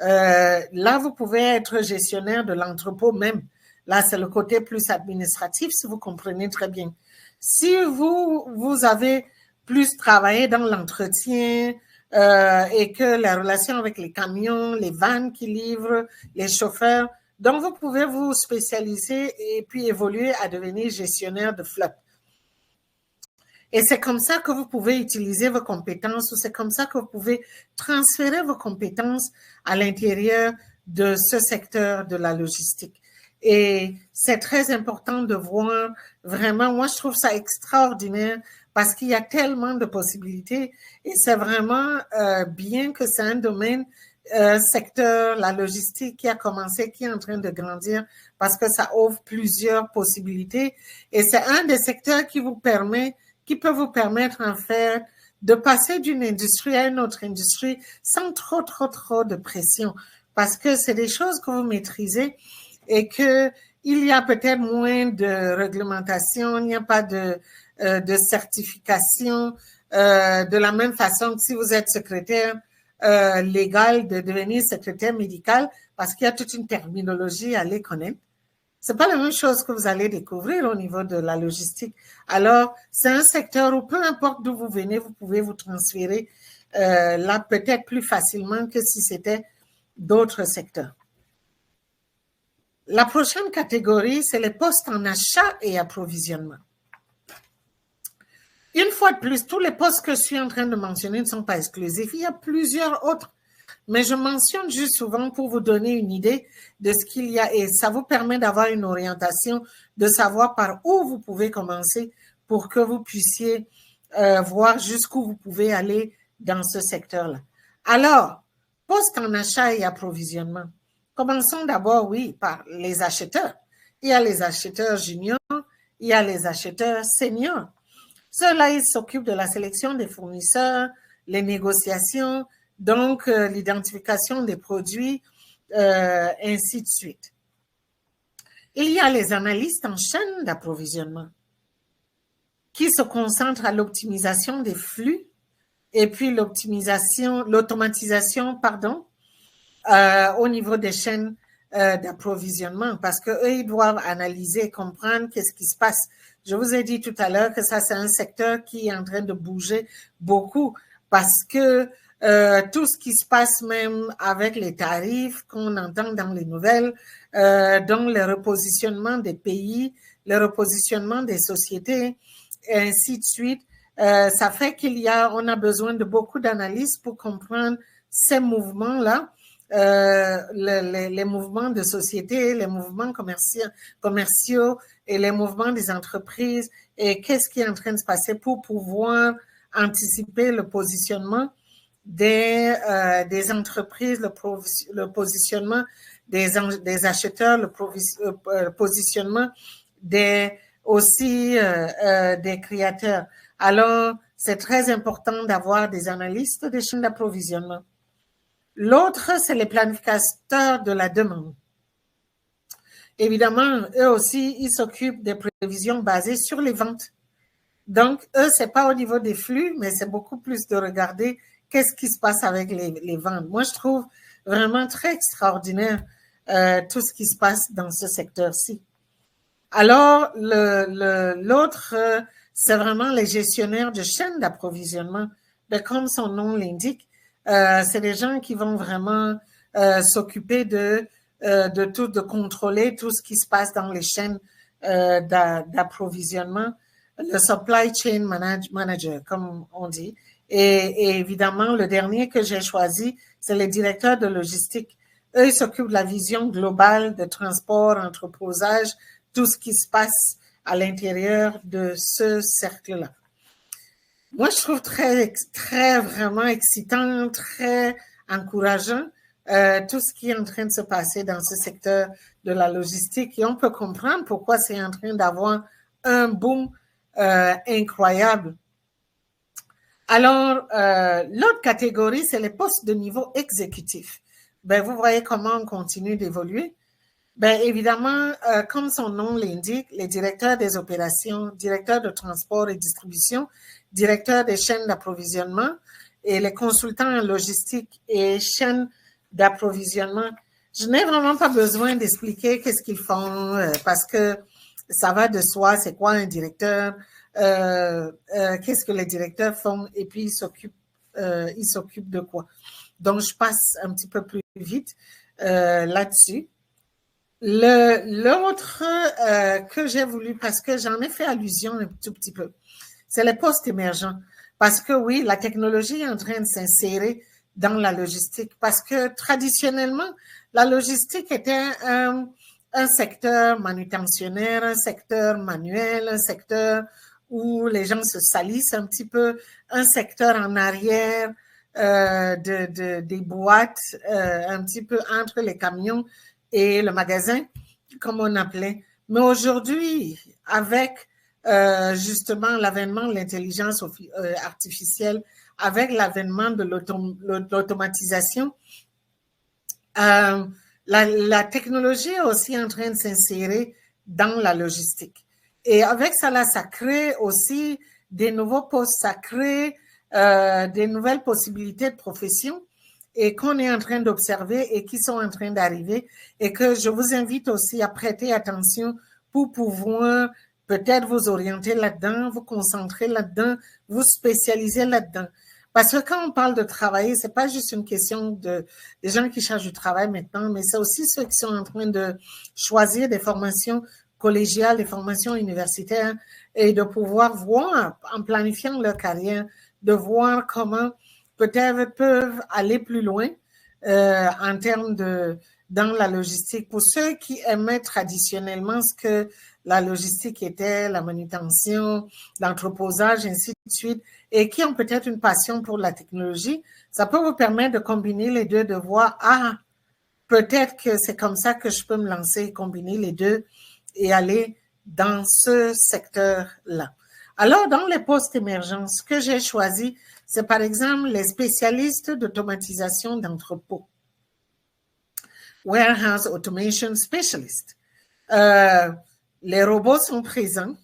là, vous pouvez être gestionnaire de l'entrepôt même. Là, c'est le côté plus administratif, si vous comprenez très bien. Si vous avez plus travaillé dans l'entretien et que la relation avec les camions, les vannes qui livrent, les chauffeurs, donc vous pouvez vous spécialiser et puis évoluer à devenir gestionnaire de flotte. Et c'est comme ça que vous pouvez utiliser vos compétences ou c'est comme ça que vous pouvez transférer vos compétences à l'intérieur de ce secteur de la logistique. Et c'est très important de voir vraiment, moi je trouve ça extraordinaire parce qu'il y a tellement de possibilités et c'est vraiment bien que c'est un domaine, secteur, la logistique qui a commencé, qui est en train de grandir parce que ça offre plusieurs possibilités et c'est un des secteurs qui peut vous permettre en fait de passer d'une industrie à une autre industrie sans trop de pression parce que c'est des choses que vous maîtrisez et que il y a peut-être moins de réglementation, il n'y a pas de certification de la même façon que si vous êtes secrétaire légal de devenir secrétaire médical parce qu'il y a toute une terminologie à les connaître. C'est pas la même chose que vous allez découvrir au niveau de la logistique. Alors, c'est un secteur où peu importe d'où vous venez, vous pouvez vous transférer là peut-être plus facilement que si c'était d'autres secteurs. La prochaine catégorie, c'est les postes en achat et approvisionnement. Une fois de plus, tous les postes que je suis en train de mentionner ne sont pas exclusifs. Il y a plusieurs autres, mais je mentionne juste souvent pour vous donner une idée de ce qu'il y a et ça vous permet d'avoir une orientation, de savoir par où vous pouvez commencer pour que vous puissiez voir jusqu'où vous pouvez aller dans ce secteur-là. Alors, poste en achat et approvisionnement. Commençons d'abord, oui, par les acheteurs. Il y a les acheteurs juniors, il y a les acheteurs seniors. Ceux-là, ils s'occupent de la sélection des fournisseurs, les négociations, donc l'identification des produits, ainsi de suite. Il y a les analystes en chaîne d'approvisionnement qui se concentrent à l'optimisation des flux et puis l'automatisation, au niveau des chaînes d'approvisionnement parce qu'eux, ils doivent analyser, comprendre qu'est-ce qui se passe. Je vous ai dit tout à l'heure que ça, c'est un secteur qui est en train de bouger beaucoup parce que tout ce qui se passe même avec les tarifs qu'on entend dans les nouvelles, donc le repositionnement des pays, le repositionnement des sociétés, et ainsi de suite, ça fait on a besoin de beaucoup d'analyses pour comprendre ces mouvements-là, les mouvements de société, les mouvements commerciaux et les mouvements des entreprises et qu'est-ce qui est en train de se passer pour pouvoir anticiper le positionnement des entreprises, le positionnement des acheteurs, le positionnement aussi des créateurs. Alors, c'est très important d'avoir des analystes des chaînes d'approvisionnement. L'autre, c'est les planificateurs de la demande. Évidemment, eux aussi, ils s'occupent des prévisions basées sur les ventes. Donc, eux, c'est pas au niveau des flux, mais c'est beaucoup plus de regarder qu'est-ce qui se passe avec les ventes. Moi, je trouve vraiment très extraordinaire tout ce qui se passe dans ce secteur-ci. Alors, l'autre, c'est vraiment les gestionnaires de chaînes d'approvisionnement. Mais comme son nom l'indique, c'est des gens qui vont vraiment s'occuper de contrôler tout ce qui se passe dans les chaînes d'approvisionnement, le supply chain manager, comme on dit. Et évidemment, le dernier que j'ai choisi, c'est les directeurs de logistique. Eux, ils s'occupent de la vision globale de transport, entreposage, tout ce qui se passe à l'intérieur de ce cercle-là. Moi, je trouve très vraiment excitant, très encourageant tout ce qui est en train de se passer dans ce secteur de la logistique et on peut comprendre pourquoi c'est en train d'avoir un boom incroyable. Alors, l'autre catégorie, c'est les postes de niveau exécutif. Ben, vous voyez comment on continue d'évoluer. Ben, évidemment, comme son nom l'indique, les directeurs des opérations, directeurs de transport et distribution, directeurs des chaînes d'approvisionnement et les consultants en logistique et chaînes d'approvisionnement. Je n'ai vraiment pas besoin d'expliquer qu'est-ce qu'ils font parce que ça va de soi, c'est quoi un directeur, qu'est-ce que les directeurs font et puis ils s'occupent de quoi. Donc, je passe un petit peu plus vite là-dessus. L'autre que j'ai voulu, parce que j'en ai fait allusion un tout petit peu, c'est les postes émergents. Parce que oui, la technologie est en train de s'insérer dans la logistique. Parce que traditionnellement, la logistique était un secteur manutentionnaire, un secteur manuel, un secteur où les gens se salissent un petit peu, un secteur en arrière des boîtes, un petit peu entre les camions et le magasin, comme on appelait. Mais aujourd'hui, avec justement l'avènement de l'intelligence artificielle, avec l'avènement de l'automatisation, la technologie est aussi en train de s'insérer dans la logistique. Et avec ça, là, ça crée aussi des nouveaux postes, ça crée des nouvelles possibilités de profession et qu'on est en train d'observer et qui sont en train d'arriver et que je vous invite aussi à prêter attention pour pouvoir peut-être vous orienter là-dedans, vous concentrer là-dedans, vous spécialiser là-dedans. Parce que quand on parle de travailler, c'est pas juste une question des gens qui cherchent du travail maintenant, mais c'est aussi ceux qui sont en train de choisir des formations collégiales, des formations universitaires et de pouvoir voir, en planifiant leur carrière, de voir comment peut-être peuvent aller plus loin en termes dans la logistique. Pour ceux qui aimaient traditionnellement ce que la logistique était, la manutention, l'entreposage, ainsi de suite, et qui ont peut-être une passion pour la technologie, ça peut vous permettre de combiner les deux, de voir, peut-être que c'est comme ça que je peux me lancer, combiner les deux et aller dans ce secteur-là. Alors, dans les postes émergents, ce que j'ai choisi, c'est par exemple les spécialistes d'automatisation d'entrepôts. Warehouse Automation Specialist. Les robots sont présents,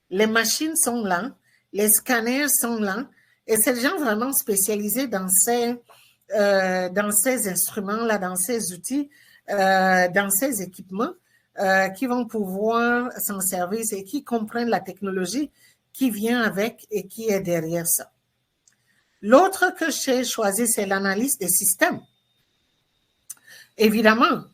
les machines sont là, les scanners sont là, et c'est des gens vraiment spécialisés dans ces instruments-là, dans ces outils, dans ces équipements qui vont pouvoir s'en servir et qui comprennent la technologie qui vient avec et qui est derrière ça. L'autre que j'ai choisi, c'est l'analyse des systèmes. Évidemment,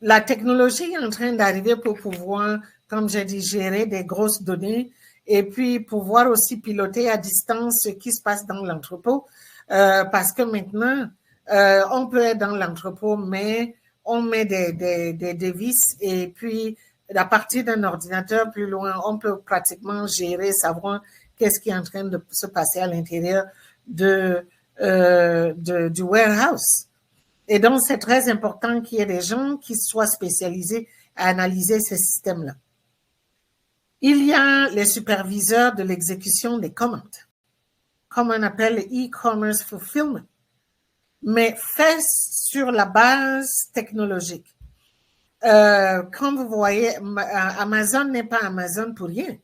la technologie est en train d'arriver pour pouvoir, comme j'ai dit, gérer des grosses données et puis pouvoir aussi piloter à distance ce qui se passe dans l'entrepôt parce que maintenant, on peut être dans l'entrepôt, mais on met des vis et puis à partir d'un ordinateur plus loin, on peut pratiquement gérer, savoir qu'est-ce qui est en train de se passer à l'intérieur du warehouse. Et donc, c'est très important qu'il y ait des gens qui soient spécialisés à analyser ces systèmes-là. Il y a les superviseurs de l'exécution des commandes, comme on appelle le e-commerce fulfillment, mais fait sur la base technologique. Comme vous voyez, Amazon n'est pas Amazon pour rien.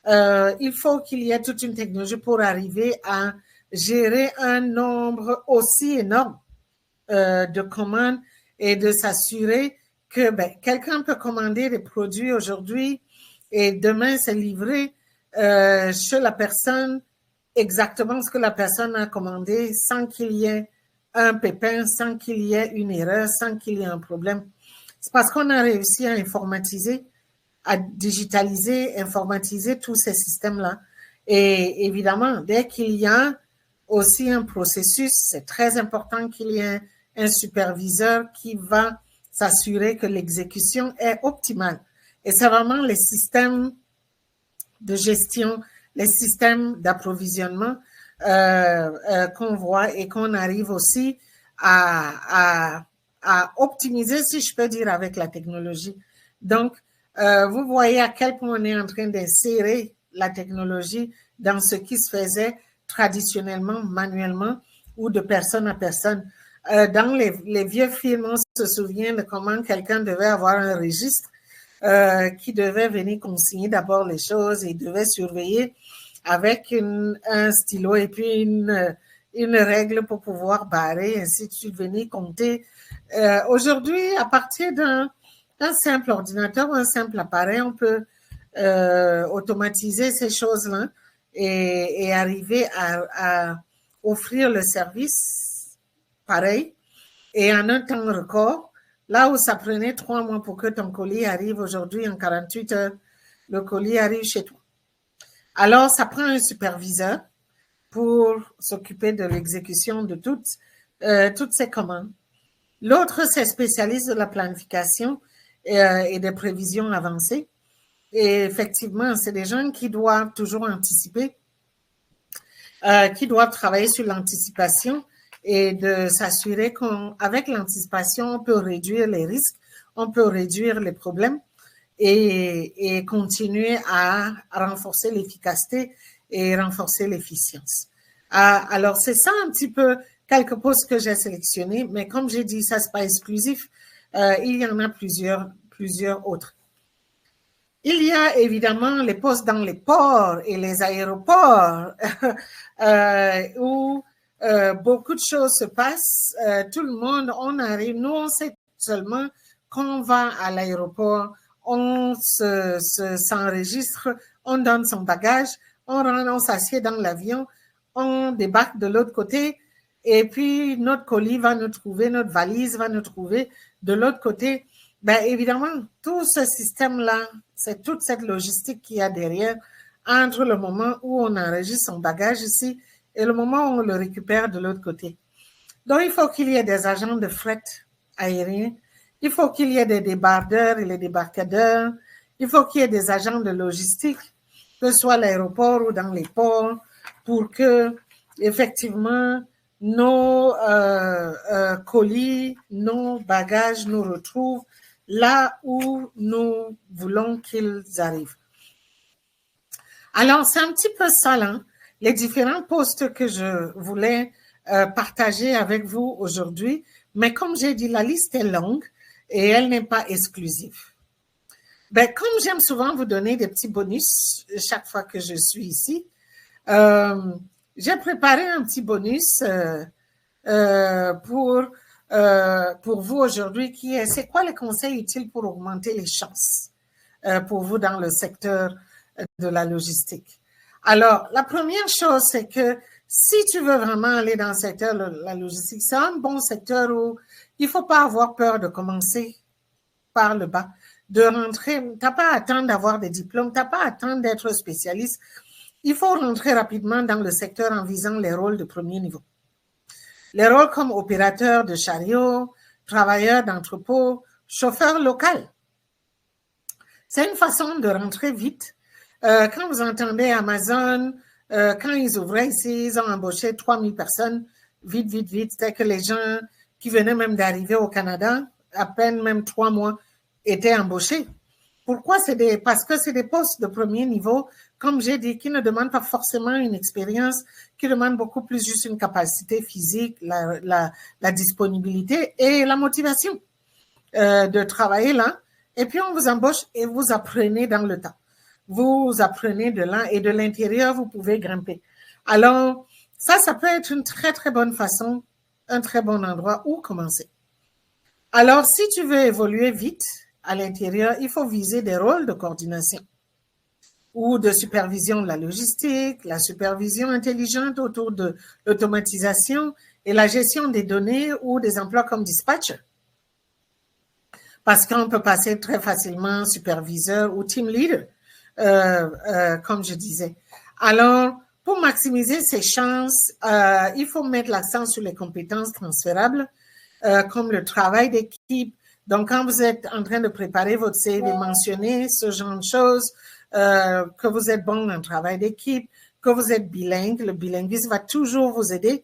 Il faut qu'il y ait toute une technologie pour arriver à gérer un nombre aussi énorme de commandes et de s'assurer que quelqu'un peut commander des produits aujourd'hui et demain c'est livré chez la personne exactement ce que la personne a commandé sans qu'il y ait un pépin, sans qu'il y ait une erreur, sans qu'il y ait un problème. C'est parce qu'on a réussi à informatiser, à digitaliser, informatiser tous ces systèmes-là. Et évidemment, dès qu'il y a aussi un processus, c'est très important qu'il y ait un superviseur qui va s'assurer que l'exécution est optimale. Et c'est vraiment les systèmes de gestion, les systèmes d'approvisionnement qu'on voit et qu'on arrive aussi à optimiser, si je peux dire, avec la technologie. Donc, vous voyez à quel point on est en train d'insérer la technologie dans ce qui se faisait traditionnellement, manuellement ou de personne à personne. Dans les vieux films, on se souvient de comment quelqu'un devait avoir un registre qui devait venir consigner d'abord les choses et devait surveiller avec un stylo et puis une règle pour pouvoir barrer, ainsi de suite, venir compter. Aujourd'hui, à partir d'un simple ordinateur ou un simple appareil, on peut automatiser ces choses-là et arriver à offrir le service pareil et en un temps record. Là où ça prenait 3 mois pour que ton colis arrive, aujourd'hui, en 48 heures, le colis arrive chez toi. Alors, ça prend un superviseur pour s'occuper de l'exécution de toutes ces commandes. L'autre, c'est spécialiste de la planification et des prévisions avancées. Et effectivement, c'est des gens qui doivent toujours anticiper, qui doivent travailler sur l'anticipation et de s'assurer qu'avec l'anticipation, on peut réduire les risques, on peut réduire les problèmes et continuer à renforcer l'efficacité et renforcer l'efficience. Alors, c'est ça un petit peu quelques postes que j'ai sélectionnés, mais comme j'ai dit, ça, c'est pas exclusif. Il y en a plusieurs autres. Il y a évidemment les postes dans les ports et les aéroports où beaucoup de choses se passent. Tout le monde, on arrive, nous, on sait seulement qu'on va à l'aéroport, on s'enregistre, on donne son bagage, on s'assied dans l'avion, on débarque de l'autre côté et puis notre colis va nous trouver, notre valise va nous trouver de l'autre côté. Ben évidemment, tout ce système-là, c'est toute cette logistique qu'il y a derrière entre le moment où on enregistre son bagage ici et le moment où on le récupère de l'autre côté. Donc, il faut qu'il y ait des agents de fret aérien, il faut qu'il y ait des débardeurs et les débarcadeurs, il faut qu'il y ait des agents de logistique, que ce soit à l'aéroport ou dans les ports, pour que, effectivement, nos colis, nos bagages nous retrouvent là où nous voulons qu'ils arrivent. Alors, c'est un petit peu ça, là, les différents postes que je voulais partager avec vous aujourd'hui. Mais comme j'ai dit, la liste est longue et elle n'est pas exclusive. Ben, comme j'aime souvent vous donner des petits bonus chaque fois que je suis ici, j'ai préparé un petit bonus pour vous aujourd'hui qui est, c'est quoi les conseils utiles pour augmenter les chances pour vous dans le secteur de la logistique. Alors, la première chose, c'est que si tu veux vraiment aller dans le secteur de la logistique, c'est un bon secteur où il ne faut pas avoir peur de commencer par le bas, de rentrer. Tu n'as pas à attendre d'avoir des diplômes, tu n'as pas à attendre d'être spécialiste. Il faut rentrer rapidement dans le secteur en visant les rôles de premier niveau. Les rôles comme opérateur de chariot, travailleur d'entrepôt, chauffeur local. C'est une façon de rentrer vite. Quand vous entendez Amazon, quand ils ouvraient ici, ils ont embauché 3000 personnes, vite. C'est que les gens qui venaient même d'arriver au Canada, à peine même 3 mois, étaient embauchés. Pourquoi? Parce que c'est des postes de premier niveau, comme j'ai dit, qui ne demandent pas forcément une expérience, qui demandent beaucoup plus juste une capacité physique, la disponibilité et la motivation de travailler là. Et puis, on vous embauche et vous apprenez dans le temps. Vous apprenez de là et de l'intérieur, vous pouvez grimper. Alors, ça peut être une très, très bonne façon, un très bon endroit où commencer. Alors, si tu veux évoluer vite à l'intérieur, il faut viser des rôles de coordination ou de supervision de la logistique, la supervision intelligente autour de l'automatisation et la gestion des données ou des emplois comme dispatcher. Parce qu'on peut passer très facilement superviseur ou team leader, comme je disais. Alors, pour maximiser ses chances, il faut mettre l'accent sur les compétences transférables, comme le travail d'équipe. Donc, quand vous êtes en train de préparer votre CV, mentionnez ce genre de choses, que vous êtes bon en travail d'équipe, que vous êtes bilingue. Le bilinguisme va toujours vous aider,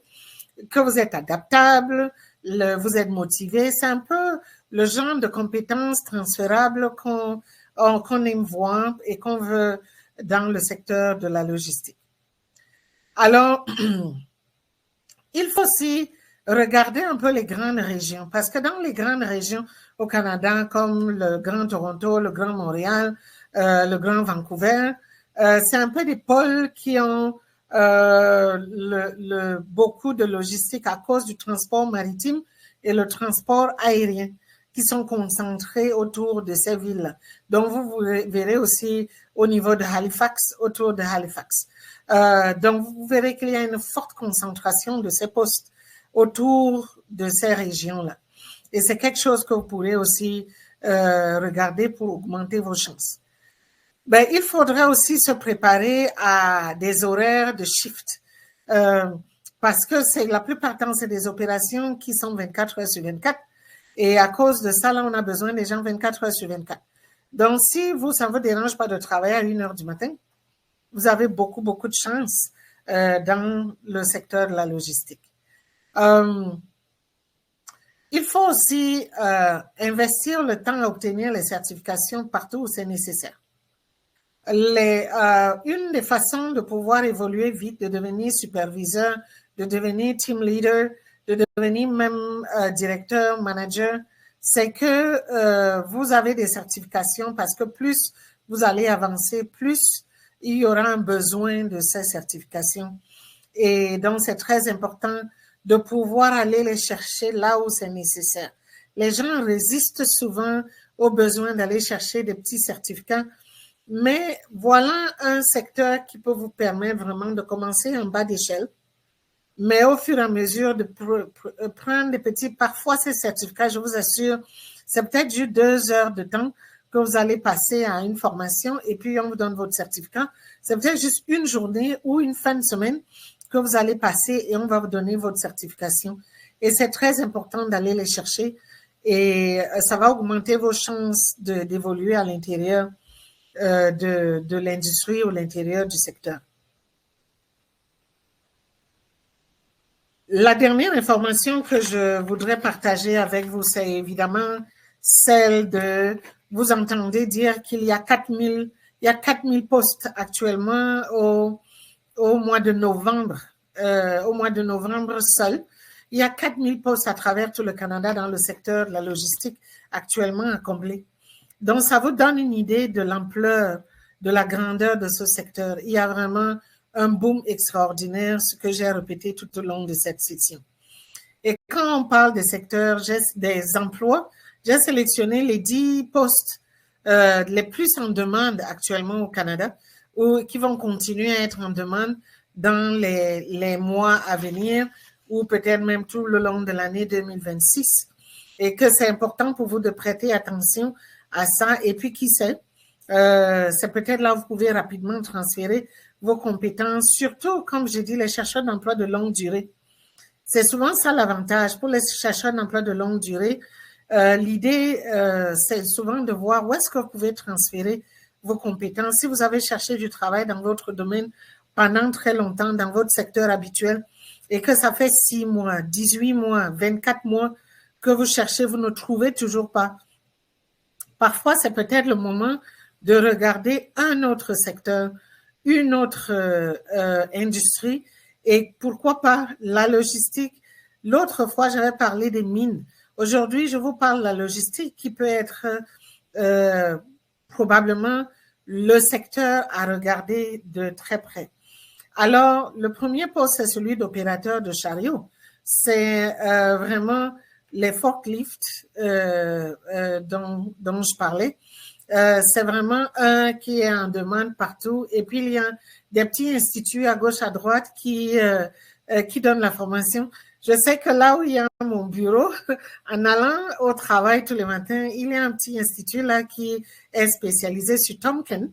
que vous êtes adaptable, vous êtes motivé. C'est un peu le genre de compétences transférables qu'on aime voir et qu'on veut dans le secteur de la logistique. Alors, il faut aussi regarder un peu les grandes régions, parce que dans les grandes régions au Canada, comme le Grand Toronto, le Grand Montréal, le Grand Vancouver, c'est un peu des pôles qui ont beaucoup de logistique à cause du transport maritime et le transport aérien qui sont concentrés autour de ces villes. Donc, vous verrez aussi au niveau de Halifax, autour de Halifax. Donc, vous verrez qu'il y a une forte concentration de ces postes autour de ces régions-là. Et c'est quelque chose que vous pourrez aussi regarder pour augmenter vos chances. Ben, il faudrait aussi se préparer à des horaires de shift parce que c'est la plupart du temps, c'est des opérations qui sont 24 heures sur 24 et à cause de ça, là, on a besoin des gens 24 heures sur 24. Donc, si vous, ça ne vous dérange pas de travailler à 1 heure du matin, vous avez beaucoup, beaucoup de chance dans le secteur de la logistique. Il faut aussi investir le temps à obtenir les certifications partout où c'est nécessaire. Une des façons de pouvoir évoluer vite, de devenir superviseur, de devenir team leader, de devenir même directeur, manager, c'est que vous avez des certifications parce que plus vous allez avancer, plus il y aura un besoin de ces certifications. Et donc, c'est très important de pouvoir aller les chercher là où c'est nécessaire. Les gens résistent souvent au besoin d'aller chercher des petits certificats, mais voilà un secteur qui peut vous permettre vraiment de commencer en bas d'échelle, mais au fur et à mesure de prendre des petits, parfois ces certificats, je vous assure, c'est peut-être juste 2 heures de temps que vous allez passer à une formation et puis on vous donne votre certificat. C'est peut-être juste une journée ou une fin de semaine que vous allez passer et on va vous donner votre certification. Et c'est très important d'aller les chercher et ça va augmenter vos chances d'évoluer à l'intérieur de l'industrie ou l'intérieur du secteur. La dernière information que je voudrais partager avec vous, c'est évidemment celle de, vous entendez dire qu'il y a 4000 postes actuellement au mois de novembre, seul. Il y a 4000 postes à travers tout le Canada dans le secteur de la logistique actuellement à combler. Donc, ça vous donne une idée de l'ampleur, de la grandeur de ce secteur. Il y a vraiment un boom extraordinaire, ce que j'ai répété tout au long de cette session. Et quand on parle des secteurs, des emplois, j'ai sélectionné les 10 postes les plus en demande actuellement au Canada ou qui vont continuer à être en demande dans les mois à venir ou peut-être même tout le long de l'année 2026 et que c'est important pour vous de prêter attention à ça. Et puis, qui sait, c'est peut-être là où vous pouvez rapidement transférer vos compétences, surtout, comme j'ai dit, les chercheurs d'emploi de longue durée. C'est souvent ça l'avantage. Pour les chercheurs d'emploi de longue durée, l'idée, c'est souvent de voir où est-ce que vous pouvez transférer vos compétences. Si vous avez cherché du travail dans votre domaine pendant très longtemps, dans votre secteur habituel, et que ça fait 6 mois, 18 mois, 24 mois que vous cherchez, vous ne trouvez toujours pas. Parfois, c'est peut-être le moment de regarder un autre secteur, une autre industrie, et pourquoi pas la logistique. L'autre fois, j'avais parlé des mines. Aujourd'hui, je vous parle de la logistique qui peut être probablement le secteur à regarder de très près. Alors, le premier poste, c'est celui d'opérateur de chariot. C'est vraiment les forklifts dont je parlais. C'est vraiment un qui est en demande partout. Et puis, il y a des petits instituts à gauche, à droite qui donnent la formation. Je sais que là où il y a mon bureau, en allant au travail tous les matins, il y a un petit institut là qui est spécialisé sur Tompkin.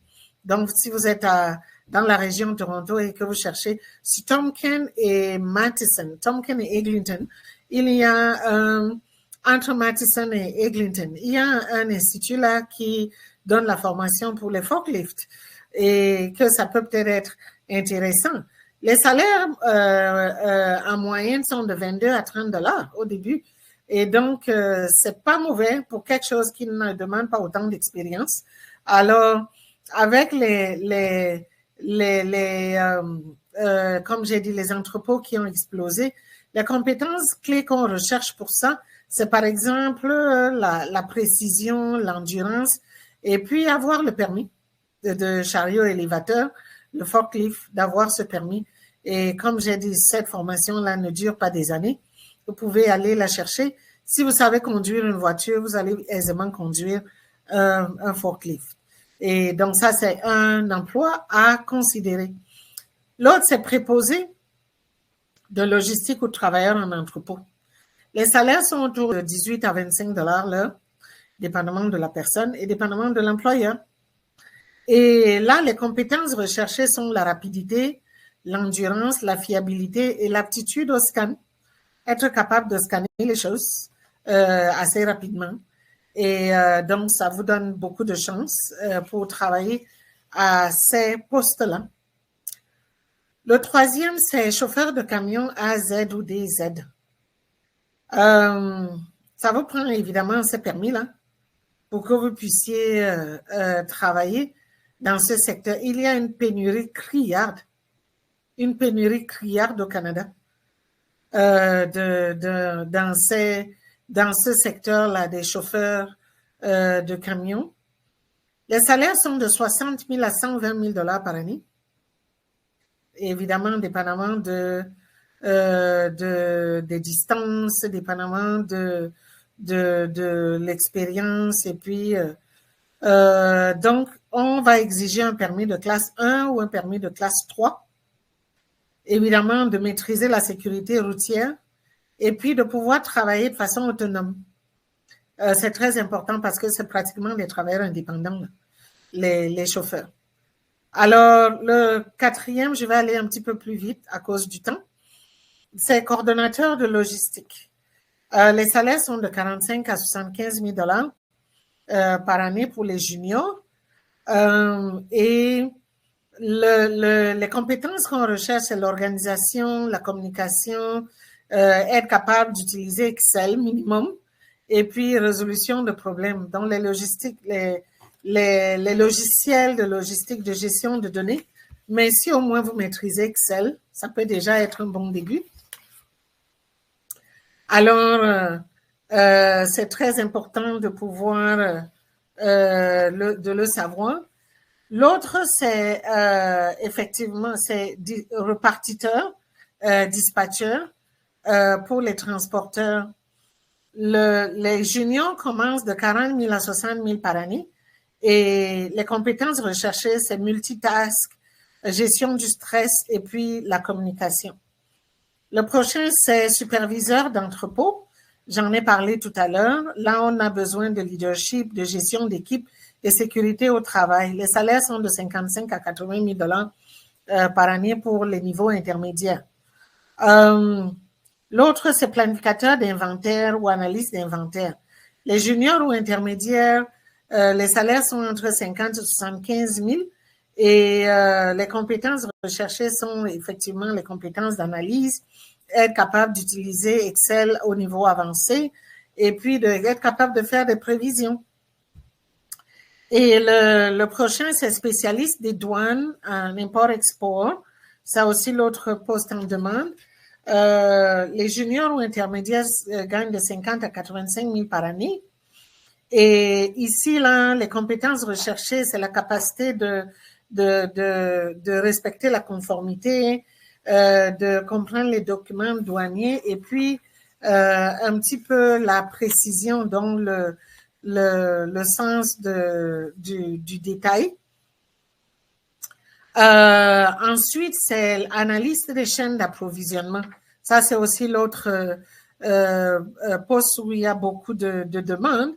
Donc, si vous êtes dans la région de Toronto et que vous cherchez sur Tompkin et Matheson, Tompkin et Eglinton, il y a entre Matheson et Eglinton, il y a un institut là qui donne la formation pour les forklifts et que ça peut peut-être être intéressant. Les salaires en moyenne sont de 22 à 30 $ au début. Et donc, c'est pas mauvais pour quelque chose qui ne demande pas autant d'expérience. Alors, avec comme j'ai dit, les entrepôts qui ont explosé, les compétences clés qu'on recherche pour ça, c'est par exemple la précision, l'endurance, et puis avoir le permis de chariot élévateur, le forklift, d'avoir ce permis. Et comme j'ai dit, cette formation-là ne dure pas des années. Vous pouvez aller la chercher. Si vous savez conduire une voiture, vous allez aisément conduire un forklift. Et donc, ça, c'est un emploi à considérer. L'autre, c'est préposé de logistique ou travailleurs en entrepôt. Les salaires sont autour de 18 à 25 $ l'heure, dépendamment de la personne et dépendamment de l'employeur. Et là, les compétences recherchées sont la rapidité, l'endurance, la fiabilité et l'aptitude au scan. Être capable de scanner les choses assez rapidement. Et donc, ça vous donne beaucoup de chance pour travailler à ces postes-là. Le troisième, c'est chauffeur de camion A, Z ou DZ. Ça vous prend évidemment ce permis-là pour que vous puissiez travailler dans ce secteur. Il y a une pénurie criarde au Canada dans ce secteur-là des chauffeurs de camions. Les salaires sont de 60 000 à 120 000 $ par année. Évidemment, dépendamment des distances, dépendamment de l'expérience. Et puis, donc, on va exiger un permis de classe 1 ou un permis de classe 3. Évidemment, de maîtriser la sécurité routière et puis de pouvoir travailler de façon autonome. C'est très important parce que c'est pratiquement des travailleurs indépendants, les chauffeurs. Alors, le quatrième, je vais aller un petit peu plus vite à cause du temps. C'est coordonnateur de logistique. Les salaires sont de 45 à 75 000 $ par année pour les juniors. Et les compétences qu'on recherche, c'est l'organisation, la communication, être capable d'utiliser Excel minimum, et puis résolution de problèmes. Dans les logistiques, les logiciels de logistique, de gestion de données, mais si au moins vous maîtrisez Excel, ça peut déjà être un bon début. Alors, c'est très important de pouvoir de le savoir. L'autre, c'est effectivement, c'est repartiteur, dispatcher pour les transporteurs. Les juniors commencent de 40 000 à 60 000 par année. Et les compétences recherchées, c'est multitask, gestion du stress et puis la communication. Le prochain, c'est superviseur d'entrepôt. J'en ai parlé tout à l'heure. Là, on a besoin de leadership, de gestion d'équipe et sécurité au travail. Les salaires sont de 55 à 80 000 $ par année pour les niveaux intermédiaires. L'autre, c'est planificateur d'inventaire ou analyste d'inventaire. Les juniors ou intermédiaires, les salaires sont entre 50 et 75 000 et les compétences recherchées sont effectivement les compétences d'analyse, être capable d'utiliser Excel au niveau avancé et puis être capable de faire des prévisions. Et le prochain, c'est spécialiste des douanes en import-export. Ça aussi, l'autre poste en demande. Les juniors ou intermédiaires gagnent de 50 à 85 000 par année. Et ici, là, les compétences recherchées, c'est la capacité de respecter la conformité, de comprendre les documents douaniers et puis un petit peu la précision dans le sens du détail. Ensuite, c'est analyste des chaînes d'approvisionnement. Ça, c'est aussi l'autre poste où il y a beaucoup de demandes.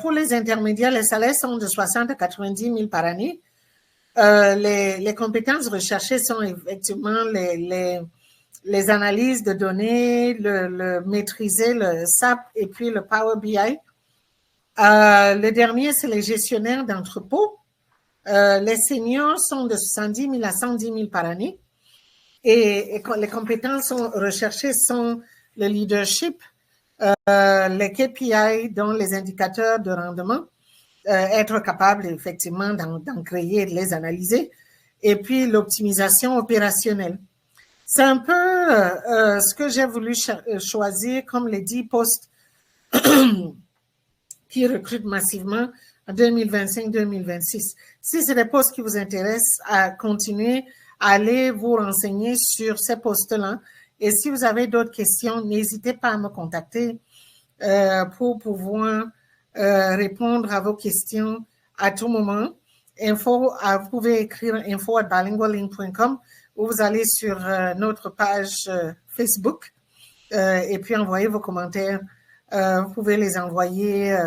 Pour les intermédiaires, les salaires sont de 60 à 90 000 par année. Les compétences recherchées sont effectivement les analyses de données, le maîtriser le SAP et puis le Power BI. Le dernier, c'est les gestionnaires d'entrepôt. Les seniors sont de 70 000 à 110 000 par année. Et les compétences recherchées sont le leadership, les KPI, dont les indicateurs de rendement, être capable effectivement d'en créer et de les analyser. Et puis l'optimisation opérationnelle. C'est un peu ce que j'ai voulu choisir comme les 10 postes qui recrutent massivement en 2025-2026. Si c'est des postes qui vous intéressent, à continuer à aller vous renseigner sur ces postes-là. Et si vous avez d'autres questions, n'hésitez pas à me contacter pour pouvoir répondre à vos questions à tout moment. Vous pouvez écrire info@bilinguallink.com ou vous allez sur notre page Facebook et puis envoyer vos commentaires. Vous pouvez les envoyer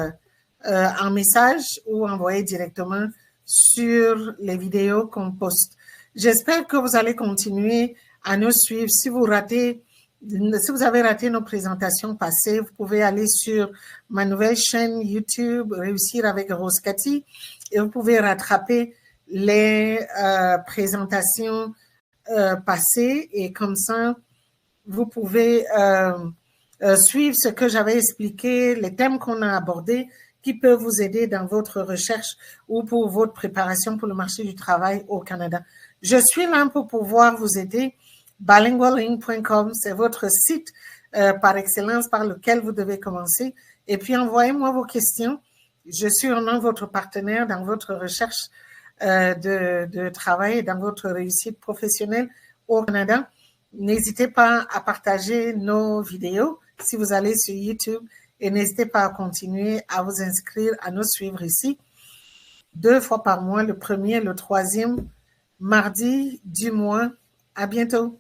en message ou envoyer directement sur les vidéos qu'on poste. J'espère que vous allez continuer à nous suivre. Si vous avez raté nos présentations passées, vous pouvez aller sur ma nouvelle chaîne YouTube, Réussir avec Rose Cathy, et vous pouvez rattraper les présentations passées et comme ça, vous pouvez suivre ce que j'avais expliqué, les thèmes qu'on a abordés qui peuvent vous aider dans votre recherche ou pour votre préparation pour le marché du travail au Canada. Je suis là pour pouvoir vous aider. Bilinguallink.com, c'est votre site par excellence par lequel vous devez commencer. Et puis, envoyez-moi vos questions. Je suis vraiment votre partenaire dans votre recherche de travail et dans votre réussite professionnelle au Canada. N'hésitez pas à partager nos vidéos si vous allez sur YouTube et n'hésitez pas à continuer à vous inscrire, à nous suivre ici 2 fois par mois, le 1er et le 3e mardi du mois. À bientôt.